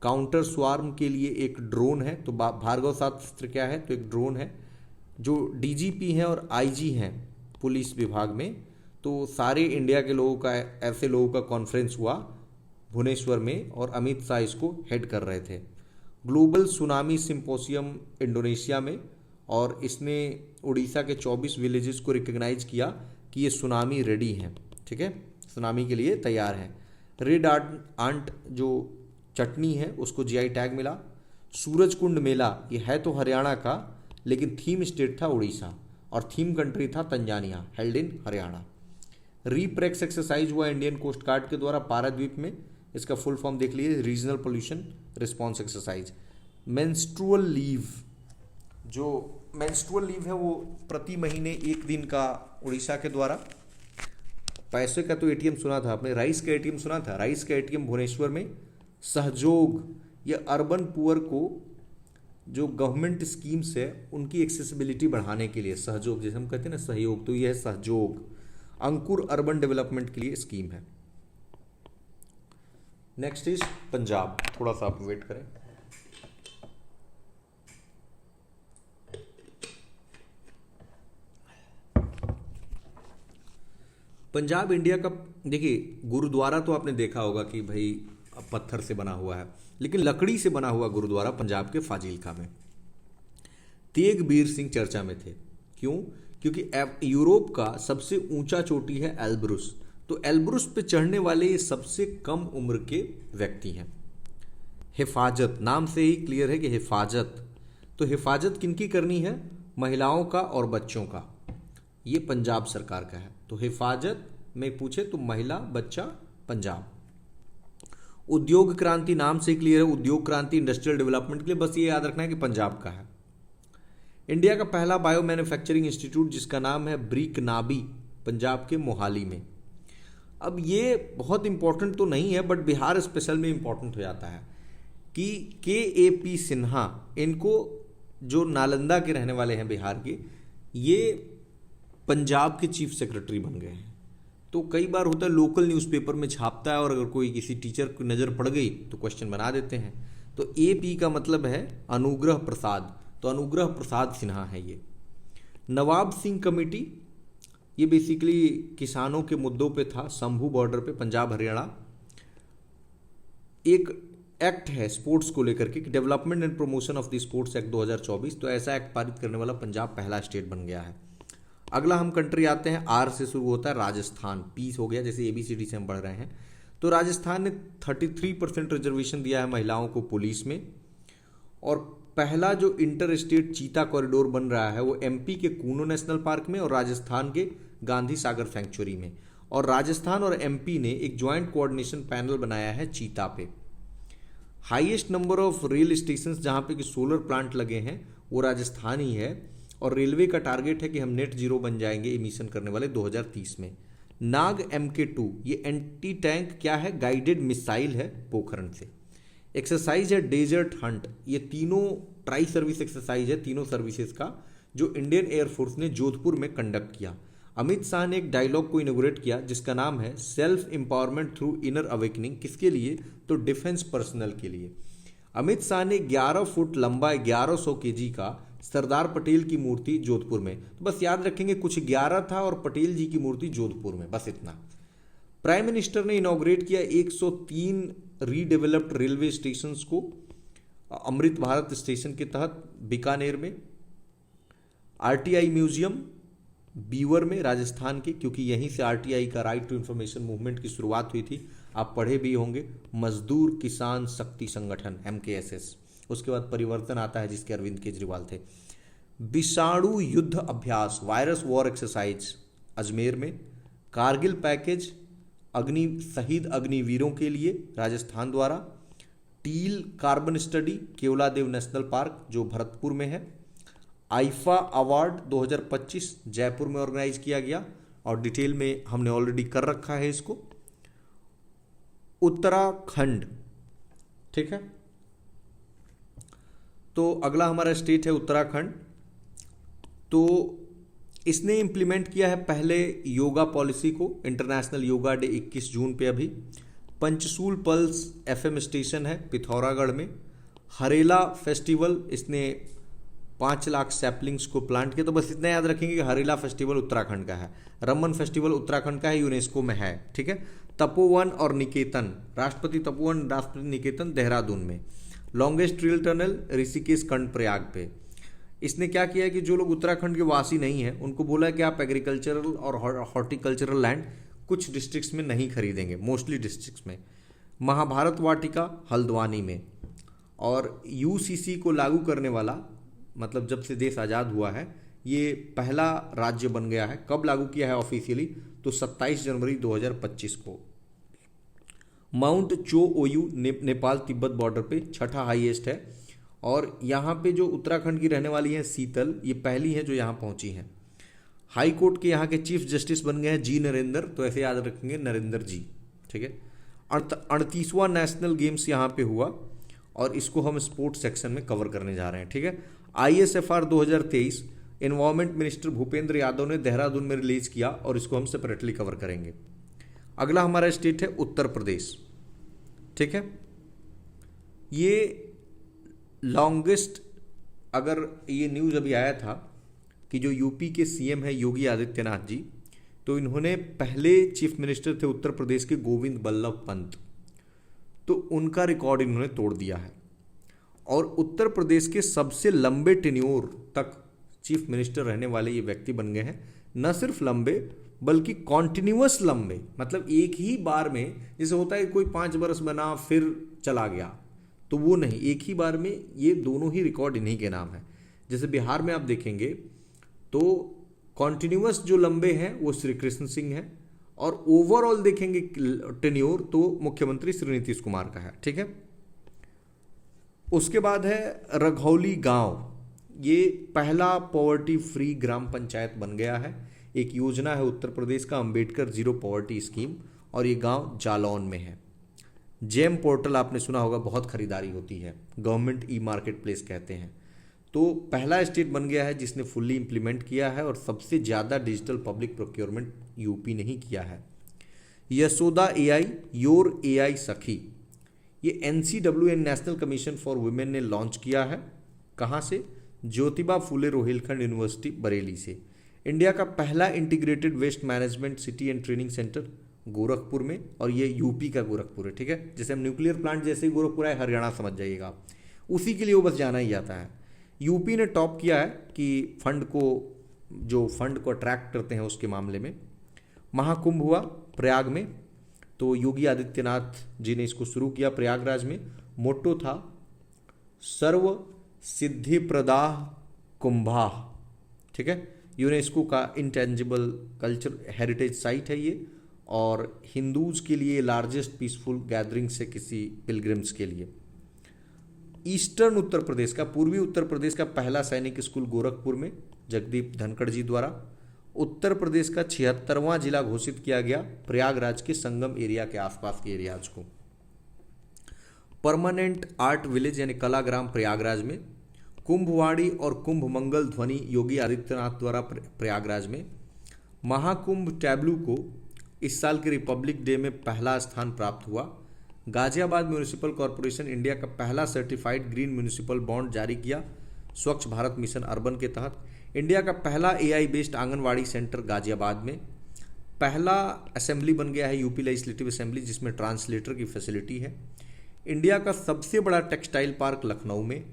काउंटर स्वार्म के लिए एक ड्रोन है, तो भार्गव शास्त्र क्या है, तो एक ड्रोन है जो डीजीपी हैं और आईजी हैं पुलिस विभाग में, तो सारे इंडिया के लोगों का, ऐसे लोगों का कॉन्फ्रेंस हुआ भुवनेश्वर में और अमित शाह इसको हेड कर रहे थे। ग्लोबल सुनामी सिंपोसियम इंडोनेशिया में, और इसने उड़ीसा के 24 विलेजेस को रिकग्नाइज किया कि ये सुनामी रेडी हैं, ठीक है, सुनामी के लिए तैयार हैं। रेड आंट जो चटनी है उसको जीआई टैग मिला। सूरजकुंड मेला, ये है तो हरियाणा का लेकिन थीम स्टेट था उड़ीसा और थीम कंट्री था Tanzania, held in Haryana. Reprex exercise हुआ इंडियन कोस्ट गार्ड के द्वारा पाराद्वीप में, इसका फुल फॉर्म देख लीजिए, regional pollution response exercise. Menstrual leave, जो मेंस्ट्रुअल लीव है वो प्रति महीने 1 दिन का उड़ीसा के द्वारा। पैसे का तो एटीएम सुना था आपने, राइस का एटीएम सुना था, राइस का एटीएम भुवनेश्वर में। सहयोग, ये अर्बन पुअर को जो गवर्नमेंट स्कीम्स है उनकी एक्सेसिबिलिटी बढ़ाने के लिए, सहयोग जैसे हम कहते हैं ना सहयोग, तो ये है सहयोग। अंकुर अर्बन डेवलपमेंट के लिए स्कीम है। नेक्स्ट इज पंजाब, थोड़ा सा आप वेट करें। पंजाब इंडिया का, देखिए गुरुद्वारा तो आपने देखा होगा कि भाई पत्थर से बना हुआ है, लेकिन लकड़ी से बना हुआ गुरुद्वारा पंजाब के फाजिलका में। तेग बीर सिंह चर्चा में थे, क्यों? क्योंकि यूरोप का सबसे ऊंचा चोटी है एल्ब्रुस, तो एल्ब्रुस पे चढ़ने वाले ये सबसे कम उम्र के व्यक्ति हैं। हिफाजत, नाम से ही क्लियर है कि हिफाजत, तो हिफाजत किनकी करनी है? महिलाओं का और बच्चों का, ये पंजाब सरकार का है। तो हिफाजत में पूछे तो महिला बच्चा पंजाब। उद्योग क्रांति, नाम से क्लियर है, उद्योग क्रांति इंडस्ट्रियल डेवलपमेंट के लिए, बस ये याद रखना है कि पंजाब का है। इंडिया का पहला बायो मैन्युफैक्चरिंग इंस्टीट्यूट जिसका नाम है ब्रिक नाबी, पंजाब के मोहाली में। अब ये बहुत इंपॉर्टेंट तो नहीं है बट बिहार स्पेशल में इंपॉर्टेंट हो जाता है कि KAP सिन्हा, इनको जो नालंदा के रहने वाले हैं बिहार के, ये पंजाब के चीफ सेक्रेटरी बन गए हैं। तो कई बार होता है लोकल न्यूज़पेपर में छापता है और अगर कोई किसी टीचर की नज़र पड़ गई तो क्वेश्चन बना देते हैं। तो AP का मतलब है अनुग्रह प्रसाद, तो अनुग्रह प्रसाद सिन्हा है ये। नवाब सिंह कमेटी, ये बेसिकली किसानों के मुद्दों पे था, शंभू बॉर्डर पे पंजाब हरियाणा। एक एक्ट है स्पोर्ट्स को लेकर के, development and promotion of the sports act 2024, तो ऐसा एक्ट पारित करने वाला पंजाब पहला स्टेट बन गया है। अगला हम कंट्री आते हैं, R से शुरू होता है, राजस्थान। पीस हो गया, जैसे ABCD से हम पढ़ रहे हैं। तो राजस्थान ने 33% रिजर्वेशन दिया है महिलाओं को पुलिस में। और पहला जो इंटर स्टेट चीता कॉरिडोर बन रहा है वो MP के कूनो नेशनल पार्क में और राजस्थान के गांधी सागर सेंचुरी में। और राजस्थान और MP ने एक ज्वाइंट कोऑर्डिनेशन पैनल बनाया है चीता पे। Highest number of rail stations जहाँ पे कि सोलर प्लांट लगे हैं वो राजस्थान ही है। और रेलवे का टारगेट है कि हम नेट जीरो बन जाएंगे इमिशन करने वाले 2030 में। नाग MK2, ये एंटी टैंक क्या है, गाइडेड मिसाइल है पोखरण से। एक्सरसाइज है डेजर्ट हंट, ये तीनों ट्राई सर्विस एक्सरसाइज है, तीनों सर्विसेज का, जो इंडियन एयरफोर्स ने जोधपुर में कंडक्ट किया। अमित शाह ने एक डायलॉग को इनोग्रेट किया जिसका नाम है self empowerment through inner awakening. किसके लिए, तो डिफेंस पर्सनल के लिए। अमित शाह ने 11 फुट लंबा 1100 kg का सरदार पटेल की मूर्ति जोधपुर में, तो बस याद रखेंगे कुछ 11 था और पटेल जी की मूर्ति जोधपुर में, बस इतना। प्राइम मिनिस्टर ने इनॉग्रेट किया 103 रीडेवलप्ड रेलवे स्टेशंस को अमृत भारत स्टेशन के तहत बीकानेर में। RTI म्यूजियम बीवर में राजस्थान के, क्योंकि यहीं से RTI का राइट टू इंफॉर्मेशन मूवमेंट की शुरुआत हुई थी, आप पढ़े भी होंगे। मजदूर किसान शक्ति संगठन MKSS, उसके बाद परिवर्तन आता है जिसके अरविंद केजरीवाल थे। विषाणु युद्ध अभ्यास, वायरस वॉर एक्सरसाइज अजमेर में। कारगिल पैकेज शहीद अग्निवीरों के लिए राजस्थान द्वारा। Teal carbon study Keoladeo national park जो भरतपुर में है। आईफा अवार्ड 2025 जयपुर में ऑर्गेनाइज किया गया और डिटेल में हमने ऑलरेडी कर रखा है इसको। उत्तराखंड, ठीक है, तो अगला हमारा स्टेट है उत्तराखंड। तो इसने इंप्लीमेंट किया है पहले योगा पॉलिसी को, इंटरनेशनल योगा डे 21 जून पे अभी। पंचसूल पल्स FM स्टेशन है पिथौरागढ़ में। हरेला फेस्टिवल, इसने 5 लाख सैपलिंग्स को प्लांट किया। तो बस इतना याद रखेंगे कि हरेला फेस्टिवल उत्तराखंड का है, रमन फेस्टिवल उत्तराखंड का है, यूनेस्को में है, ठीक है। तपोवन और निकेतन, राष्ट्रपति तपोवन राष्ट्रपति निकेतन देहरादून में। Longest rail tunnel Rishikesh Karnaprayag पे। इसने क्या किया है कि जो लोग उत्तराखंड के वासी नहीं हैं उनको बोला है कि आप एग्रीकल्चरल और हॉर्टिकल्चरल लैंड कुछ डिस्ट्रिक्ट्स में नहीं खरीदेंगे, मोस्टली डिस्ट्रिक्ट्स में। महाभारत वाटिका हल्द्वानी में। और UCC को लागू करने वाला, मतलब जब से देश आज़ाद हुआ है ये पहला राज्य बन गया है। कब लागू किया है ऑफिशियली, तो 27 जनवरी 2025 को। माउंट चो ओयू नेपाल तिब्बत बॉर्डर पे छठा हाईएस्ट है। और यहाँ पे जो उत्तराखंड की रहने वाली हैं शीतल, ये पहली हैं जो यहाँ पहुँची हैं। हाई कोर्ट के यहाँ के चीफ जस्टिस बन गए हैं जी नरेंद्र, तो ऐसे याद रखेंगे नरेंद्र जी, ठीक है। 38वां नेशनल गेम्स यहाँ पे हुआ और इसको हम स्पोर्ट्स सेक्शन में कवर करने जा रहे हैं, ठीक है। ISFR 2023 environment minister Bhupendra Yadav ने देहरादून में रिलीज किया और इसको हम सेपरेटली कवर करेंगे। अगला हमारा स्टेट है उत्तर प्रदेश, ठीक है। ये लॉन्गेस्ट, अगर ये न्यूज़ अभी आया था कि जो UP के CM है योगी आदित्यनाथ जी, तो इन्होंने पहले चीफ मिनिस्टर थे उत्तर प्रदेश के गोविंद बल्लभ पंत, तो उनका रिकॉर्ड इन्होंने तोड़ दिया है। और उत्तर प्रदेश के सबसे लंबे टेन्योर तक चीफ मिनिस्टर रहने वाले ये व्यक्ति बन गए हैं। न सिर्फ लंबे बल्कि कॉन्टिन्यूअस लंबे, मतलब एक ही बार में, जैसे होता है कोई 5 वर्ष बना फिर चला गया, तो वो नहीं, एक ही बार में ये दोनों ही रिकॉर्ड इन्हीं के नाम है। जैसे बिहार में आप देखेंगे तो कॉन्टिन्यूअस जो लंबे हैं वो श्री कृष्ण सिंह है, और ओवरऑल देखेंगे टेन्योर तो मुख्यमंत्री श्री नीतीश कुमार का है, ठीक है। उसके बाद है रघौली गांव, ये पहला पॉवर्टी फ्री ग्राम पंचायत बन गया है। एक योजना है उत्तर प्रदेश का अंबेडकर जीरो पॉवर्टी स्कीम, और ये गांव जालौन में है। जेम पोर्टल आपने सुना होगा, बहुत खरीदारी होती है, गवर्नमेंट मार्केट प्लेस कहते हैं। तो पहला स्टेट बन गया है जिसने फुल्ली इंप्लीमेंट किया है, और सबसे ज़्यादा डिजिटल पब्लिक प्रोक्योरमेंट UP ने ही किया है, Yashoda AI, your AI Sakhi, ये NCWN national commission for women ने लॉन्च किया है। कहाँ से? ज्योतिबा फूले रोहिलखंड यूनिवर्सिटी बरेली से। इंडिया का पहला integrated waste management city and training centre Gorakhpur में, और ये यूपी का गोरखपुर है, ठीक है। जैसे हम न्यूक्लियर प्लांट जैसे ही गोरखपुर है, हरियाणा समझ जाइएगा आप, उसी के लिए वो बस जाना ही जाता है। यूपी ने टॉप किया है कि फंड को अट्रैक्ट करते हैं उसके मामले में। महाकुंभ हुआ प्रयाग में, तो योगी आदित्यनाथ जी ने इसको शुरू किया प्रयागराज में। मोटो था सर्व सिद्धि प्रदाह कुंभा, ठीक है। यूनेस्को का इंटेंजिबल कल्चर हेरिटेज साइट है ये, और हिंदूज के लिए लार्जेस्ट पीसफुल गैदरिंग से किसी पिलग्रिम्स के लिए। ईस्टर्न उत्तर प्रदेश का, पूर्वी उत्तर प्रदेश का पहला सैनिक स्कूल गोरखपुर में जगदीप धनखड़ जी द्वारा। उत्तर प्रदेश का 76वां जिला घोषित किया गया प्रयागराज के संगम एरिया के आसपास के एरियाज को। परमानेंट आर्ट विलेज यानी कलाग्राम प्रयागराज में। कुंभवाड़ी और कुंभ मंगल ध्वनि योगी आदित्यनाथ द्वारा प्रयागराज में। महाकुंभ टैब्लू को इस साल के रिपब्लिक डे में पहला स्थान प्राप्त हुआ। गाजियाबाद म्यूनिसिपल कॉरपोरेशन इंडिया का पहला सर्टिफाइड ग्रीन म्यूनिसिपल बॉन्ड जारी किया स्वच्छ भारत मिशन अर्बन के तहत। इंडिया का पहला AI based anganwadi centre Ghaziabad में। पहला असेंबली बन गया है यूपी लेजिस्लेटिव असेंबली, जिसमें ट्रांसलेटर की फैसिलिटी है। इंडिया का सबसे बड़ा टेक्सटाइल पार्क लखनऊ में,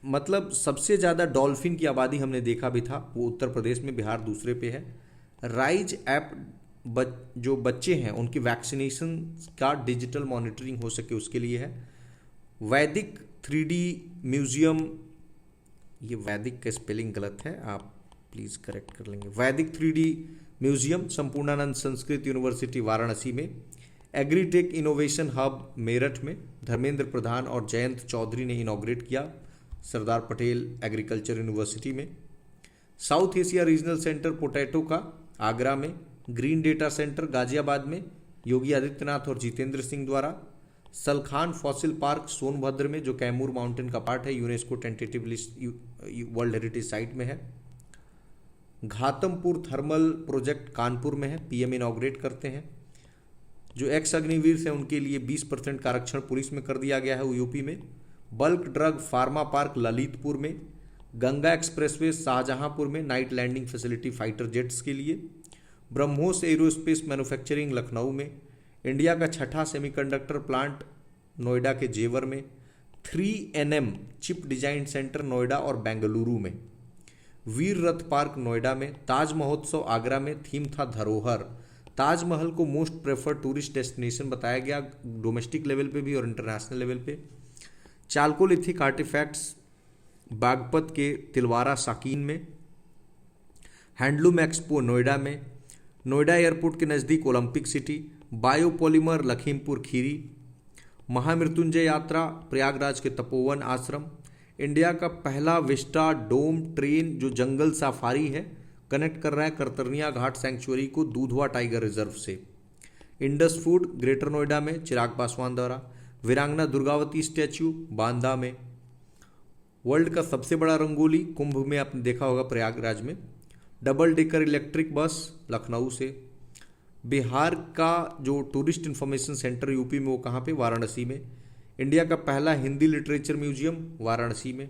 मतलब सबसे ज़्यादा डॉल्फिन की आबादी हमने देखा भी था, वो उत्तर प्रदेश में, बिहार दूसरे पे है। राइज ऐप जो बच्चे हैं उनकी वैक्सीनेशन का डिजिटल मॉनिटरिंग हो सके उसके लिए है। वैदिक 3D म्यूजियम, ये वैदिक का स्पेलिंग गलत है, आप प्लीज़ करेक्ट कर लेंगे। Vedic 3D museum Sampurnanand Sanskrit university Varanasi में। एग्रीटेक इनोवेशन हब मेरठ में धर्मेंद्र प्रधान और जयंत चौधरी ने इनॉग्रेट किया सरदार पटेल एग्रीकल्चर यूनिवर्सिटी में। South Asia regional centre potato का आगरा में। ग्रीन डेटा सेंटर गाजियाबाद में योगी आदित्यनाथ और जितेंद्र सिंह द्वारा। सलखान फॉसिल पार्क सोनभद्र में, जो कैमूर माउंटेन का पार्ट है, UNESCO tentative list world heritage site में है। घातमपुर थर्मल प्रोजेक्ट कानपुर में है, PM इनॉग्रेट करते हैं। जो एक्स अग्निवीर हैं उनके लिए 20% का आरक्षण पुलिस में कर दिया गया है यूपी में। Bulk drug pharma park Lalitpur में। गंगा एक्सप्रेसवे शाहजहांपुर में night landing facility fighter jets के लिए। ब्रह्मोस एरोस्पेस मैन्युफैक्चरिंग लखनऊ में। इंडिया का छठा सेमीकंडक्टर प्लांट नोएडा के जेवर में। 3NM chip design centre Noida और बेंगलुरु में। वीर रथ पार्क नोएडा में। ताज महोत्सव आगरा में, थीम था धरोहर। ताजमहल को मोस्ट प्रेफर्ड टूरिस्ट डेस्टिनेशन बताया गया, डोमेस्टिक लेवल पे भी और इंटरनेशनल लेवल पे। चाल्कोलिथिक आर्टिफैक्ट्स बागपत के तिलवारा साकीन में। हैंडलूम एक्सपो नोएडा में। नोएडा एयरपोर्ट के नज़दीक Olympic city. Biopolymer Lakhimpur Kheri. Mahamrityunjay Yatra Prayagraj के तपोवन आश्रम। इंडिया का पहला विस्टा डोम ट्रेन जो जंगल सफारी है कनेक्ट कर रहा है करतरनिया घाट सेंचुरी को दूधवा टाइगर रिजर्व से। इंडस फूड ग्रेटर नोएडा में चिराग पासवान द्वारा। वीरांगना दुर्गावती स्टैच्यू बांदा में। वर्ल्ड का सबसे बड़ा रंगोली कुंभ में आपने देखा होगा प्रयागराज में। Double decker electric bus Lucknow से। बिहार का जो टूरिस्ट इंफॉर्मेशन सेंटर यूपी में, वो कहाँ पे? वाराणसी में। इंडिया का पहला हिंदी लिटरेचर म्यूजियम वाराणसी में।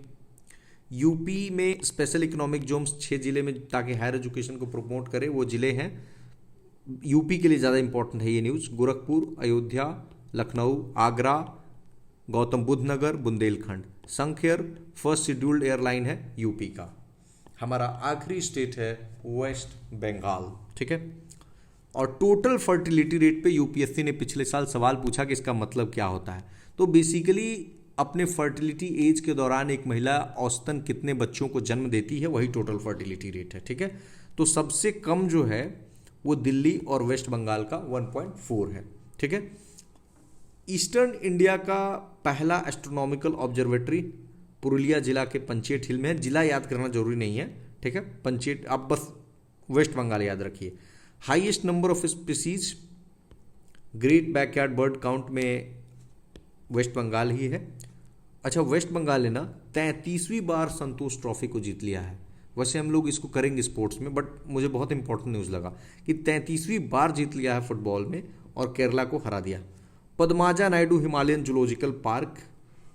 यूपी में स्पेशल इकोनॉमिक जोन्स 6 जिले में, ताकि हायर एजुकेशन को प्रमोट करे, वो जिले हैं यूपी के लिए ज़्यादा इंपॉर्टेंट है ये न्यूज़। गोरखपुर, अयोध्या, लखनऊ, आगरा, गौतम बुद्ध नगर, बुंदेलखंड। संखेर फर्स्ट शेड्यूल्ड एयरलाइन है यूपी का। हमारा आखिरी स्टेट है वेस्ट बंगाल, ठीक है। और टोटल फर्टिलिटी रेट पे यूपीएससी ने पिछले साल सवाल पूछा कि इसका मतलब क्या होता है। तो बेसिकली अपने फर्टिलिटी एज के दौरान एक महिला औसतन कितने बच्चों को जन्म देती है, वही टोटल फर्टिलिटी रेट है, ठीक है। तो सबसे कम जो है वो दिल्ली और वेस्ट बंगाल का 1.4 है, ठीक है। ईस्टर्न इंडिया का पहला एस्ट्रोनॉमिकल ऑब्जर्वेटरी पुरुलिया जिला के पंचेट हिल में है। जिला याद करना जरूरी नहीं है, ठीक है। पंचेट, आप बस वेस्ट बंगाल याद रखिए। Highest number of species great backyard bird count में वेस्ट बंगाल ही है। अच्छा, वेस्ट बंगाल ने ना 33वीं बार संतोष ट्रॉफी को जीत लिया है। वैसे हम लोग इसको करेंगे स्पोर्ट्स में, बट मुझे बहुत इंपॉर्टेंट न्यूज़ लगा कि 33वीं बार जीत लिया है फुटबॉल में और केरला को हरा दिया। Padmaja Naidu Himalayan zoological park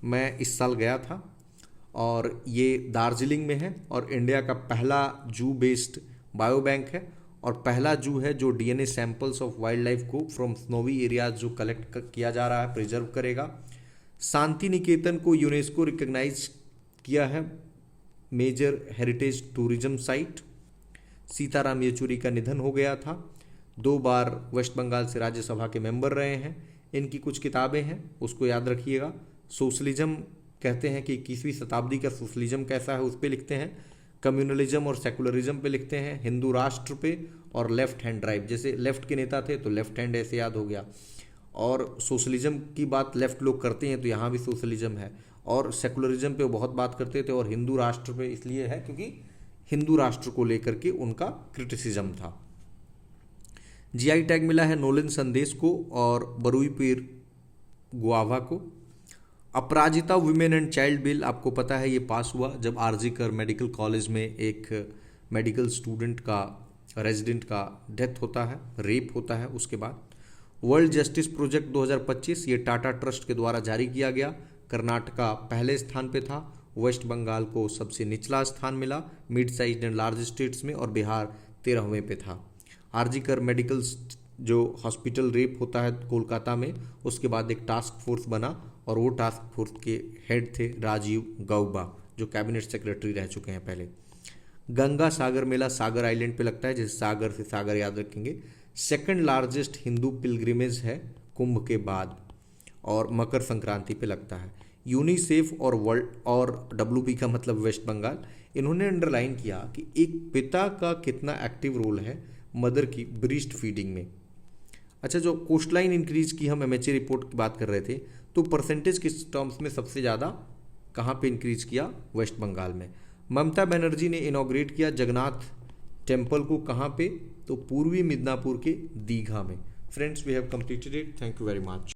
मैं इस साल गया था और ये दार्जिलिंग में है और इंडिया का पहला जू बेस्ड बायो बैंक है और पहला जू है जो DNA samples of wild life को फ्रॉम स्नोवी एरियाज जो कलेक्ट किया जा रहा है, प्रिजर्व करेगा। शांति निकेतन को यूनेस्को रिकॉग्नाइज किया है major heritage tourism site. Sitaram Yechury का निधन हो गया था, 2 बार वेस्ट बंगाल से राज्यसभा के मेंबर रहे हैं। इनकी कुछ किताबें हैं, उसको याद रखिएगा। सोशलिज्म कहते हैं कि 21वीं शताब्दी का सोशलिज्म कैसा है, उस पर लिखते हैं। कम्युनलिज्म और सेकुलरिज्म पे लिखते हैं। हिंदू राष्ट्र पे और लेफ्ट हैंड ड्राइव, जैसे लेफ्ट के नेता थे तो लेफ्ट हैंड ऐसे याद हो गया। और सोशलिज्म की बात लेफ्ट लोग करते हैं तो यहाँ भी सोशलिज्म है। और सेकुलरिज्म पे वो बहुत बात करते थे और हिंदू राष्ट्र पे इसलिए है क्योंकि हिंदू राष्ट्र को लेकर के उनका क्रिटिसिज्म था। जीआई टैग मिला है नोलन संदेश को और बरुई पीर गुआवा को। अपराजिता वुमेन एंड चाइल्ड बिल आपको पता है ये पास हुआ जब आरजी कर मेडिकल कॉलेज में एक मेडिकल स्टूडेंट का रेजिडेंट का डेथ होता है, रेप होता है। उसके बाद वर्ल्ड जस्टिस प्रोजेक्ट 2025 ये टाटा ट्रस्ट के द्वारा जारी किया गया। कर्नाटका पहले स्थान पे था, वेस्ट बंगाल को सबसे निचला स्थान मिला mid size and large states में और बिहार 13वें पे था। आरजी कर मेडिकल जो हॉस्पिटल रेप होता है कोलकाता में, उसके बाद एक टास्क फोर्स बना और वो टास्क फोर्स के हेड थे राजीव गौबा जो कैबिनेट सेक्रेटरी रह चुके हैं पहले। गंगा सागर मेला सागर आइलैंड पे लगता है, जैसे सागर से सागर याद रखेंगे। सेकंड लार्जेस्ट हिंदू पिलग्रिमेज है कुंभ के बाद और मकर संक्रांति पे लगता है। यूनिसेफ और वर्ल्ड और WP का मतलब वेस्ट बंगाल, इन्होंने अंडरलाइन किया कि एक पिता का कितना एक्टिव रोल है मदर की ब्रीस्ट फीडिंग में। अच्छा, जो कोस्ट लाइन इंक्रीज की हम MHA रिपोर्ट की बात कर रहे थे तो परसेंटेज के टर्म्स में सबसे ज़्यादा कहाँ पे इंक्रीज किया? वेस्ट बंगाल में। ममता बनर्जी ने इनॉग्रेट किया जगन्नाथ टेम्पल को, कहाँ पे? तो पूर्वी मिदनापुर के दीघा में। Friends, we have completed it. Thank you very much.